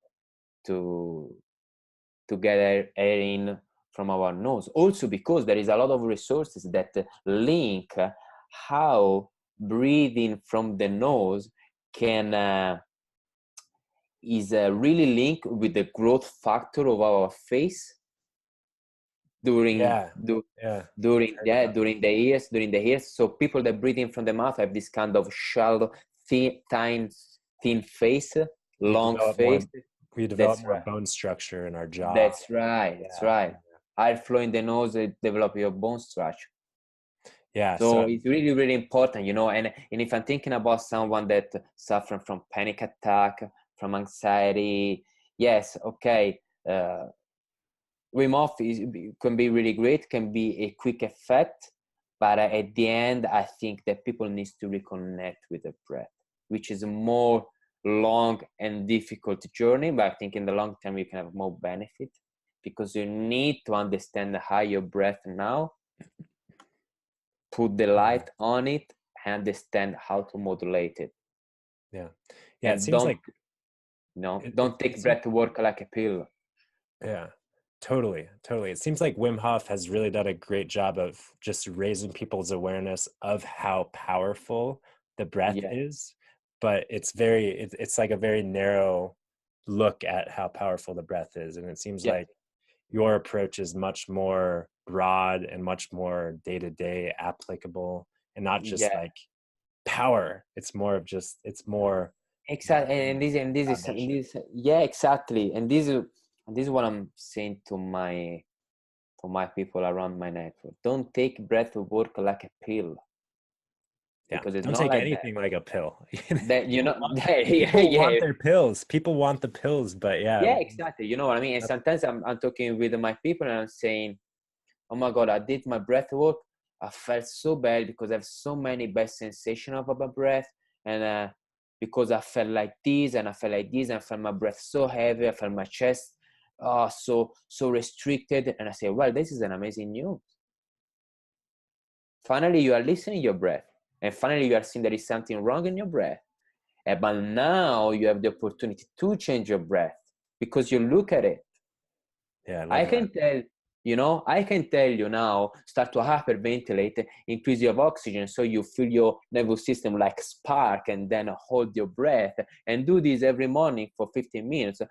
get air in from our nose. Also because there is a lot of resources that link how breathing from the nose can is really linked with the growth factor of our face during Yeah. Yeah. Heard about during the years. So people that breathe in from the mouth have this kind of shallow, thin face, we long develop face. more we develop That's more right. bone structure in our jaw. That's right. That's Yeah. right. Airflow in the nose, develop your bone structure. Yeah. So So it's really, really important, you know. And if I'm thinking about someone that suffering from panic attack, from anxiety, yes, okay. Wim Hof can be really great, can be a quick effect, but at the end, I think that people need to reconnect with the breath, which is a more long and difficult journey. But I think in the long term, you can have more benefit because you need to understand how your breath now, put the Mhm. light on it, and understand how to modulate it. Yeah. Yeah. It And seems don't, like You know, It don't take seems, breath work like a pill. yeah, totally, totally. It seems like Wim Hof has really done a great job of just raising people's awareness of how powerful the breath Yeah, is, but it's like a very narrow look at how powerful the breath is. And it seems yeah, like your approach is much more broad and much more day-to-day applicable, and not just yeah. like power. It's more of just, it's more Exactly, and this, yeah, exactly. And this is what I'm saying to my people around my network. Don't take breath work like a pill, yeah, because it's don't not take like that. anything like a pill. That you People know, want, yeah, people want yeah, their pills. People want the pills, but yeah, yeah, exactly. You know what I mean? And that's, sometimes I'm talking with my people and I'm saying, oh my God, I did my breath work. I felt so bad because I have so many bad sensations of my breath. And because I felt like this and I felt like this and I felt my breath so heavy, I felt my chest so restricted. And I say, well, this is an amazing news. Finally, you are listening to your breath. And finally, you are seeing there is something wrong in your breath. But now you have the opportunity to change your breath because you look at it. yeah, I I love that. can tell, I can tell you now, start to hyperventilate, increase your oxygen so you feel your nervous system like spark, and then hold your breath and do this every morning for 15 minutes.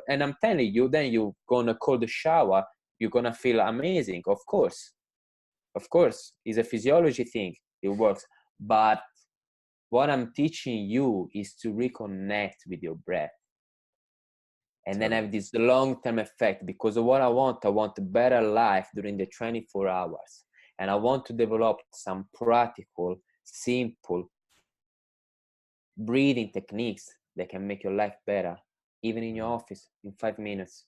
And I'm telling you, then you're gonna cold shower, you're gonna feel amazing. Of course, it's a physiology thing, it works. But what I'm teaching you is to reconnect with your breath and then Totally. have this long-term effect, because of what I want a better life during the 24 hours. And I want to develop some practical, simple breathing techniques that can make your life better, even in your office in 5 minutes.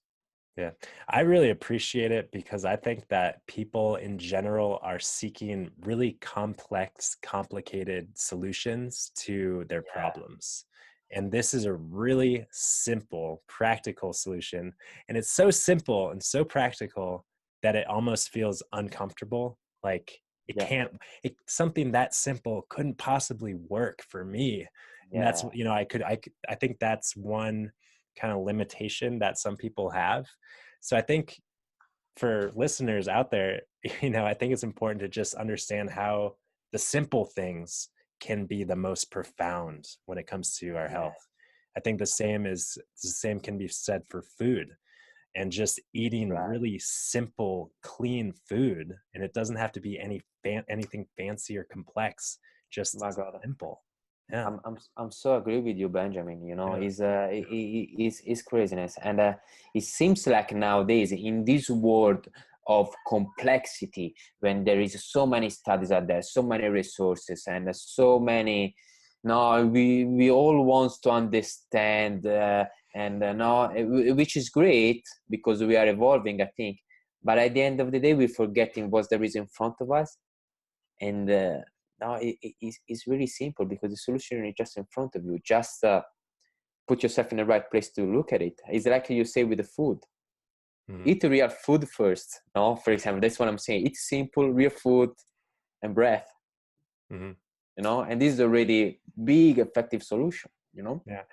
Yeah, I really appreciate it because I think that people in general are seeking really complex, complicated solutions to their Yeah, problems. And this is a really simple, practical solution. And it's so simple and so practical that it almost feels uncomfortable. Like it yeah, can't, something that simple couldn't possibly work for me. And that's, yeah, I think that's one kind of limitation that some people have. So I think for listeners out there, I think it's important to just understand how the simple things can be the most profound when it comes to our yeah, health. I think the same can be said for food, and just eating right. really simple, clean food. And it doesn't have to be anything fancy or complex, just My God. simple. Yeah. I'm so agree with you, Benjamin. Yeah. It's craziness, and it seems like nowadays in this world of complexity, when there is so many studies out there, so many resources, and so many. No, we all wants to understand, and no, which is great because we are evolving, I think. But at the end of the day, we're forgetting what there is in front of us, and now it's really simple because the solution is just in front of you. Just put yourself in the right place to look at it. It's like you say with the food, Mhm. eat real food first. No, for example, that's what I'm saying. Eat simple real food and breath, Mhm. and this is already big effective solution. Yeah.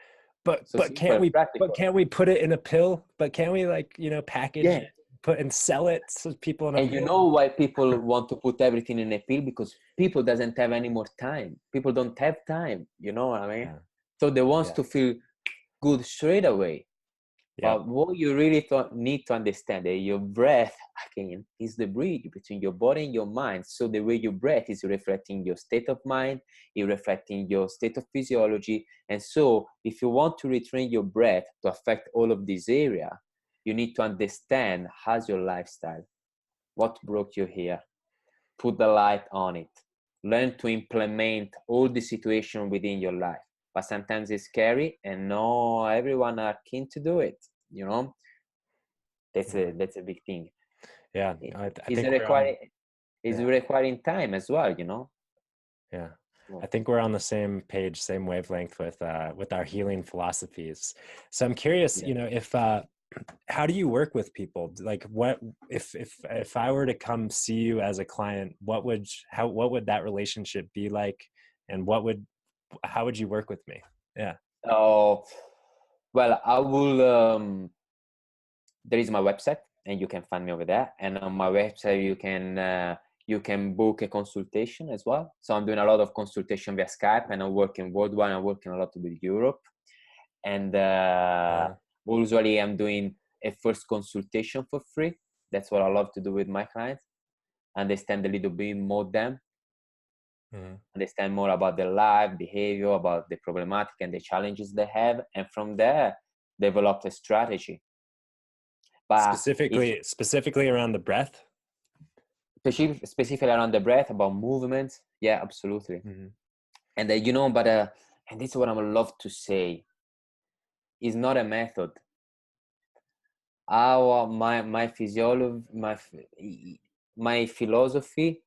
but So but simple can't and we but practical. can't we put it in a pill? But can't we, like, package Yeah. it, put and sell it to people in a And you pill? know why people want to put everything in a pill? Because people doesn't have any more time. People don't have time. You know what I mean? Yeah. So they want Yeah. to feel good straight away. Yep. But what you really need to understand that your breath, again, is the bridge between your body and your mind. So the way you breathe is reflecting your state of mind, it's reflecting your state of physiology. And so if you want to retrain your breath to affect all of this area, you need to understand how's your lifestyle, what brought you here, put the light on it, learn to implement all the situation within your life. But sometimes it's scary, and no everyone are keen to do it. you know Yeah. that's a big thing. Yeah. It- I it's think we're on. Yeah. requiring time as well. Yeah. I So, think we're on the same page, same wavelength with our healing philosophies. So I'm curious, yeah. if how do you work with people? Like, what if I were to come see you as a client, what would that relationship be like, and how would you work with me? Yeah. Oh, Well, I will, there is my website and you can find me over there. And on my website, you can book a consultation as well. So I'm doing a lot of consultation via Skype, and I'm working worldwide. I'm working a lot with Europe. And usually I'm doing a first consultation for free. That's what I love to do with my clients. Understand a little bit more them, understand more about their life, behavior, about the problematic and the challenges they have. And from there, develop a strategy. But Specifically around the breath. Specifically around the breath, about movements, yeah, absolutely. And you know, but and this is what I would love to say, is not a method. My physiology, my philosophy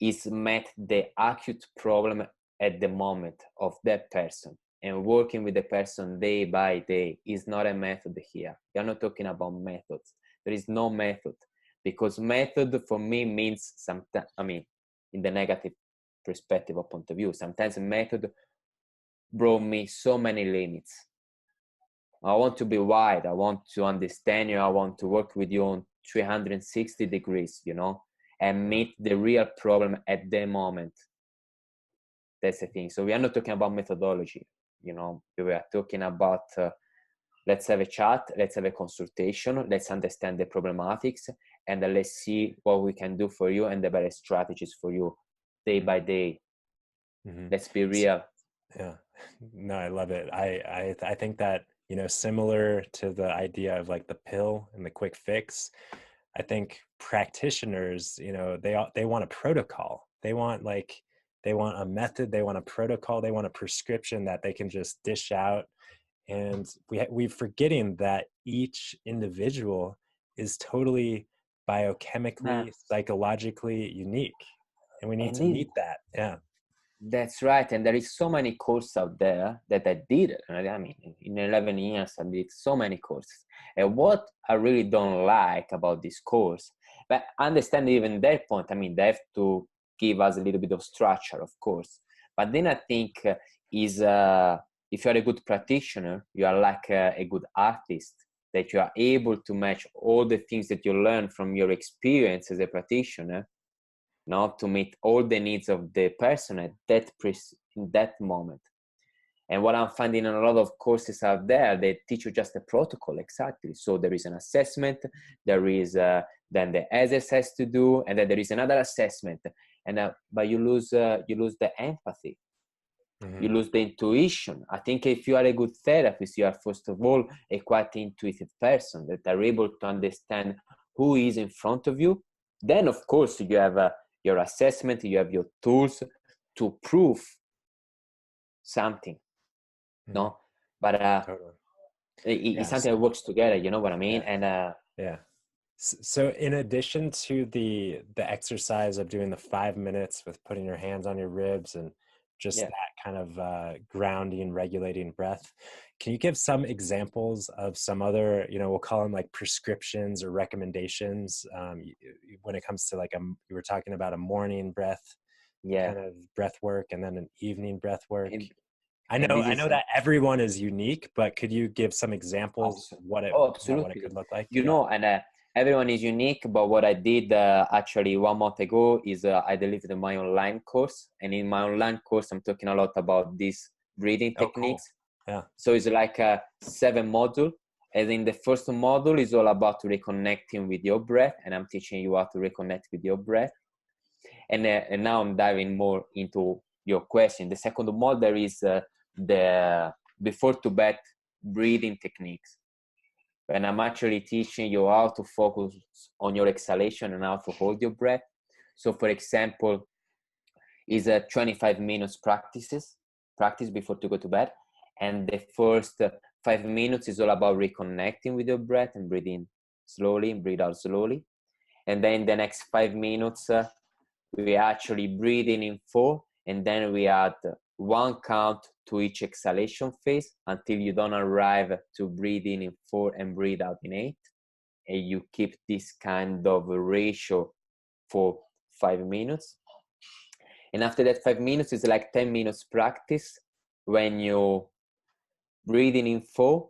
is met the acute problem at the moment of that person, and working with the person day by day is not a method here. We're not talking about methods. There is no method, because method for me means sometimes, I mean, in the negative perspective or point of view, sometimes method brought me so many limits. I want to be wide. I want to understand you. I want to work with you on 360 degrees, you know, and meet the real problem at the moment. That's the thing. So we are not talking about methodology, you know, we are talking about let's have a chat, let's have a consultation, let's understand the problematics, and let's see what we can do for you and the better strategies for you day by day. Let's be real. Yeah, no, I love it. I think that, you know, similar to the idea of like the pill and the quick fix, I think practitioners, you know, they want a protocol. They want a method, they want a protocol, they want a prescription that they can just dish out. And we're forgetting that each individual is totally biochemically, psychologically unique, and we need to meet that. Yeah. That's right. And there is so many courses out there that I did. I mean, in 11 years, I did so many courses. And what I really don't like about this course, but I understand even their point. I mean, they have to give us a little bit of structure, of course. But then I think if you're a good practitioner, you are like a good artist, that you are able to match all the things that you learn from your experience as a practitioner, not to meet all the needs of the person at in that moment. And what I'm finding in a lot of courses out there, they teach you just the protocol, exactly. So there is an assessment, there is then the exercise to do, and then there is another assessment. And but you lose the empathy. You lose the intuition. I think if you are a good therapist, you are first of all a quite intuitive person that are able to understand who is in front of you. Then, of course, you have your assessment, you have your tools to prove something. No, but Totally. it's something that works together. You know what I mean? Yeah. And so in addition to the exercise of doing the 5 minutes with putting your hands on your ribs and just that kind of grounding, regulating breath, can you give some examples of some other, you know, we'll call them like prescriptions or recommendations when it comes to like you were talking about a morning breath kind of breath work, and then an evening breath work. I know that everyone is unique, but could you give some examples of what it could look like? You know, and everyone is unique, but what I did actually 1 month ago is I delivered my online course. And in my online course, I'm talking a lot about these breathing techniques. Cool. Yeah. So it's like a 7 module. And in the first module is all about reconnecting with your breath. And I'm teaching you how to reconnect with your breath. And now I'm diving more into your question. The second module is the before to bed breathing techniques. And I'm actually teaching you how to focus on your exhalation and how to hold your breath. So for example, is a 25 minutes practice before to go to bed. And the first 5 minutes is all about reconnecting with your breath and breathe in slowly and breathe out slowly. And then the next 5 minutes, we actually breathing in 4, and then we add 1 count to each exhalation phase until you don't arrive to breathe in 4 and breathe out in 8. And you keep this kind of ratio for 5 minutes. And after that 5 minutes, it's like 10 minutes practice when you breathing in 4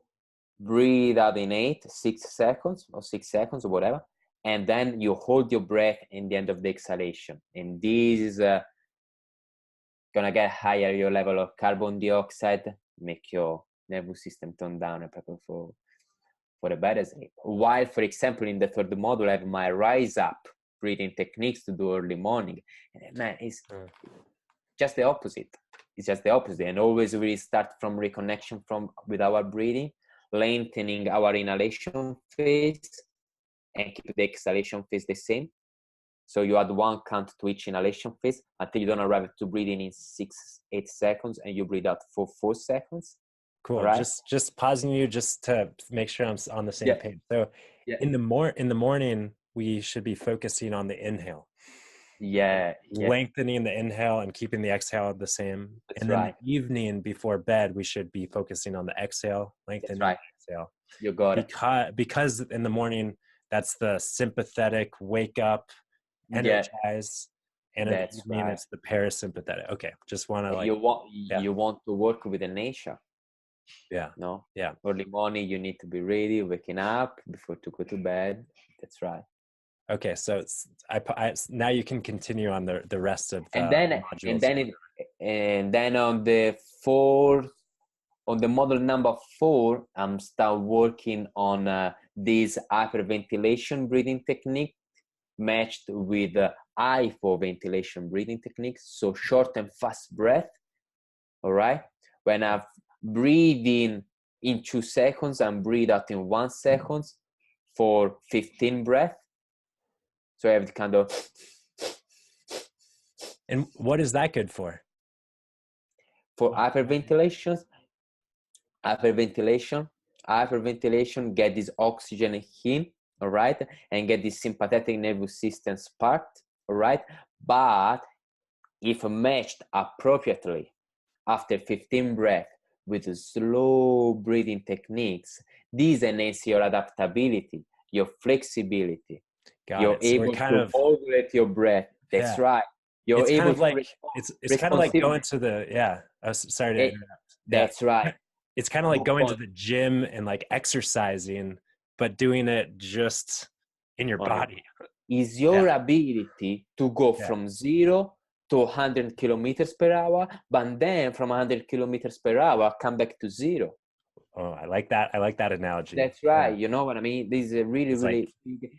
breathe out in 6 seconds or 6 seconds or whatever, and then you hold your breath in the end of the exhalation. And this is gonna get higher your level of carbon dioxide, make your nervous system tone down and prepare for a better sleep. While, for example, in the third module, I have my rise up breathing techniques to do early morning. And man, it's just the opposite. It's just the opposite. And always we start from reconnection with our breathing, lengthening our inhalation phase and keep the exhalation phase the same. So you add 1 count to each inhalation phase until you don't arrive to breathing in 6-8 seconds, and you breathe out for 4 seconds. Cool. Right? Just pausing you just to make sure I'm on the same page. So in the morning, we should be focusing on the inhale. Lengthening the inhale and keeping the exhale the same. That's and then the evening before bed, we should be focusing on the exhale, lengthening the exhale. You got it. Because in the morning, that's the sympathetic wake up, energize, and in the evening, it's the parasympathetic. Okay, just want to you want to work with the nature. No. Early morning, you need to be ready, waking up before to go to bed. That's right. Okay, so now you can continue on the rest of the modules. And then on the model number 4, I'm start working on this hyperventilation breathing technique matched with hypoventilation breathing techniques. So short and fast breath. All right. When I breathe in 2 seconds and breathe out in 1 second for 15 breaths. So I have to kind of. And what is that good for? For hyperventilation, get this oxygen in, all right, and get this sympathetic nervous system sparked, all right. But if matched appropriately after 15 breaths with slow breathing techniques, these enhance your adaptability, your flexibility. You're able to modulate your breath. That's right. You're able to it's kind of like going to the sorry to interrupt. That's right. It's kind of like going to the gym and like exercising, but doing it just in your body. Is your ability to go from 0 to 100 kilometers per hour, but then from 100 kilometers per hour, come back to 0. Oh, I like that. I like that analogy. That's right. You know what I mean? This is a really, really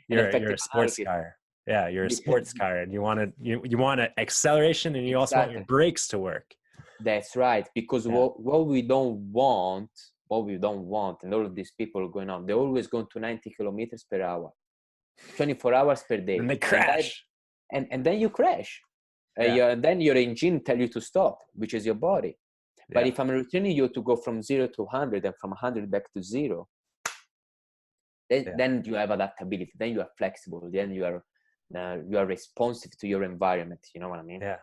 you're a sports car. Yeah, you're a sports car, and you want an acceleration, and you also want your brakes to work. That's right. Because what we don't want, and all of these people going on, they're always going to 90 kilometers per hour, 24 hours per day, and they crash. And then you crash. Then your engine tell you to stop, which is your body. But if I'm returning you to go from 0 to 100 and from 100 back to 0, then you have adaptability. Then you are flexible. Then you are responsive to your environment. You know what I mean? Yeah,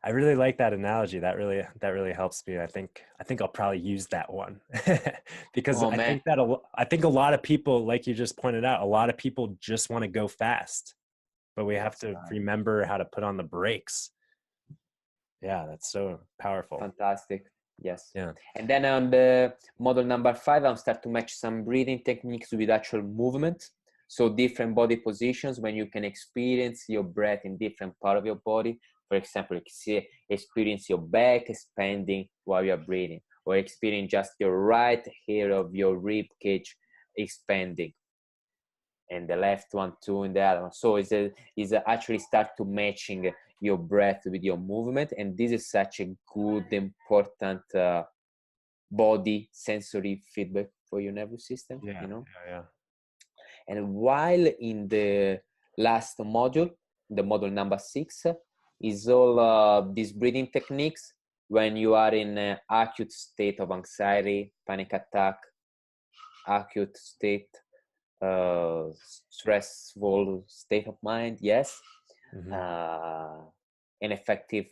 I really like that analogy. That really helps me. I think I'll probably use that one because I think a lot of people, like you just pointed out, a lot of people just want to go fast, but we have to remember how to put on the brakes. Yeah, that's so powerful. Fantastic. Yes. Yeah. And then on the model number 5, I'll start to match some breathing techniques with actual movement. So different body positions when you can experience your breath in different part of your body. For example, experience your back expanding while you're breathing, or experience just your right hair of your rib cage expanding, and the left one too, and the other one. So it's actually start to matching your breath with your movement, and this is such a good, important body sensory feedback for your nervous system. Yeah, you know. Yeah. And while in the last module, the module number 6, is all these breathing techniques when you are in an acute state of anxiety, panic attack, acute state, stressful state of mind. Yes. Mm-hmm. An effective,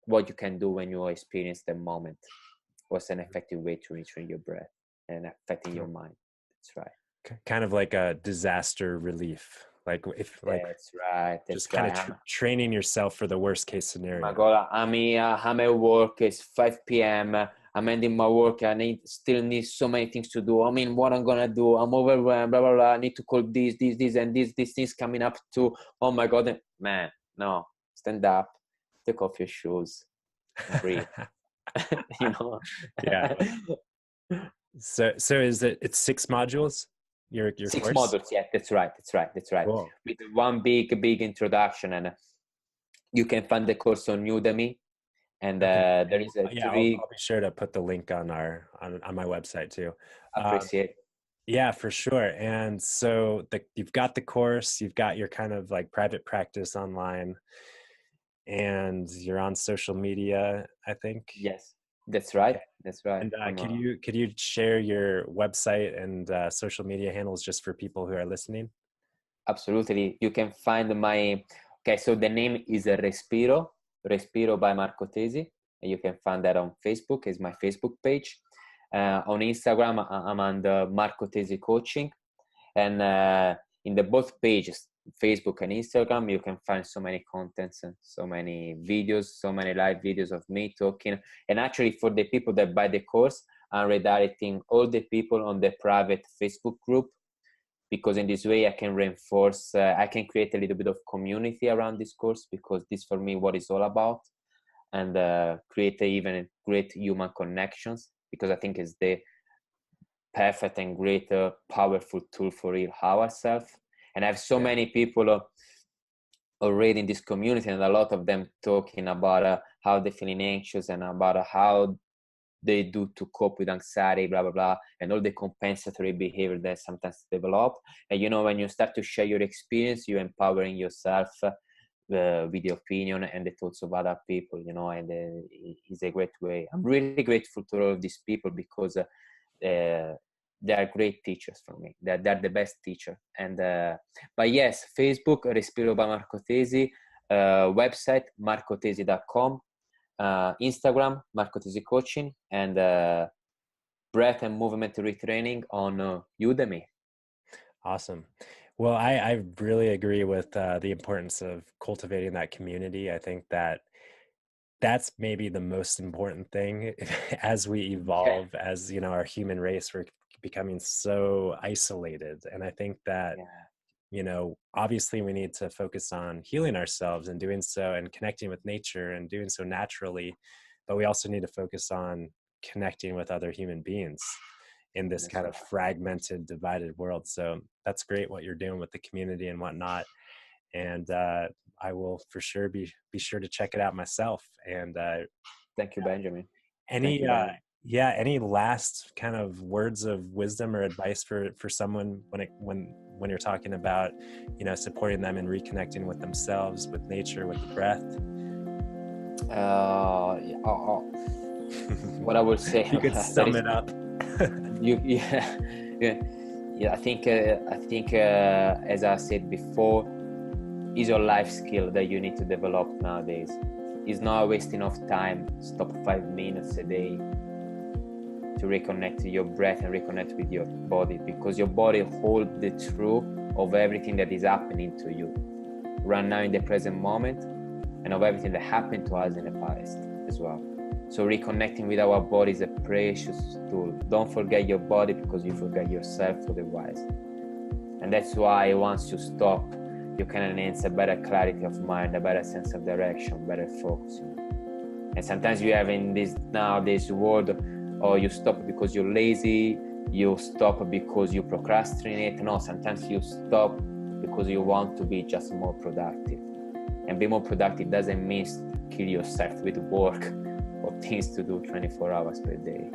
what you can do when you experience the moment. What's an effective way to retrain your breath and affecting your mind? That's right. Kind of like a disaster relief. Like that's right. Just kind of training yourself for the worst case scenario. My God, I'm at work. It's 5 p.m. I'm ending my work, still need so many things to do. I mean, what I'm gonna do? I'm overwhelmed, blah blah blah. I need to call this, and these things coming up too. Oh my god, man, no, stand up, take off your shoes, breathe. You know. Yeah. So it's 6 modules, your Six course? modules, yeah, that's right. Cool. With one big introduction, and you can find the course on Udemy, and Okay. there is a Yeah, three. I'll be sure to put the link on on my website too. Appreciate. Yeah, for sure. And so you've got the course, you've got your kind of like private practice online, and you're on social media, I think. Yes, that's right. That's right. And could you share your website and social media handles just for people who are listening? Absolutely. You can find my, okay, so the name is Respiro by Marco Tesi. And you can find that on Facebook, is my Facebook page. On Instagram, I'm under Marco Tesi Coaching. And in the both pages, Facebook and Instagram, you can find so many contents and so many videos, so many live videos of me talking. And actually, for the people that buy the course, I'm redirecting all the people on the private Facebook group, because in this way I can reinforce, I can create a little bit of community around this course, because this for me what it's all about, and create even great human connections, because I think it's the perfect and great powerful tool for heal ourselves. And I have so many people already in this community, and a lot of them talking about how they're feeling anxious and about how they do to cope with anxiety, blah blah blah, and all the compensatory behavior that sometimes develop. And when you start to share your experience, you're empowering yourself with the opinion and the thoughts of other people, and it's a great way. I'm really grateful to all of these people, because they are great teachers for me. They're the best teacher. And but yes, Facebook, Respiro by Marco Tesi, website marcotesi.com, Instagram, Marco Tesi Coaching, and breath and movement retraining on Udemy. Awesome. Well, I really agree with the importance of cultivating that community. I think that's maybe the most important thing as we evolve as, our human race. We're becoming so isolated. And I think that, obviously we need to focus on healing ourselves and doing so, and connecting with nature and doing so naturally. But we also need to focus on connecting with other human beings in this kind of fragmented, divided world. So that's great what you're doing with the community and whatnot. And I will for sure be sure to check it out myself. And thank you, Benjamin. Any last kind of words of wisdom or advice for someone when you're talking about, supporting them and reconnecting with themselves, with nature, with the breath? What I would say, you could sum it up. I think as I said before, is your life skill that you need to develop nowadays. It's not wasting of time. Stop 5 minutes a day to reconnect to your breath and reconnect with your body, because your body holds the truth of everything that is happening to you right now in the present moment, and of everything that happened to us in the past as well. So reconnecting with our body is a precious tool. Don't forget your body, because you forget yourself otherwise. And that's why once you stop, you can enhance a better clarity of mind, a better sense of direction, better focusing. And sometimes you have in this world, or you stop because you're lazy, you stop because you procrastinate. No, sometimes you stop because you want to be just more productive. And be more productive doesn't mean kill yourself with work or things to do 24 hours per day,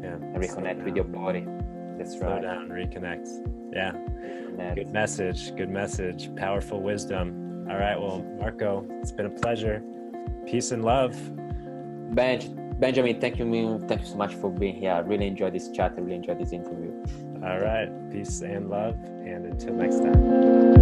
and reconnect with your body. That's right. Slow down, reconnect. Yeah. Good message. Powerful wisdom. All right. Well, Marco, it's been a pleasure. Peace and love. Benjamin, thank you so much for being here. I really enjoyed this chat. I really enjoyed this interview. All right. Peace and love. And until next time.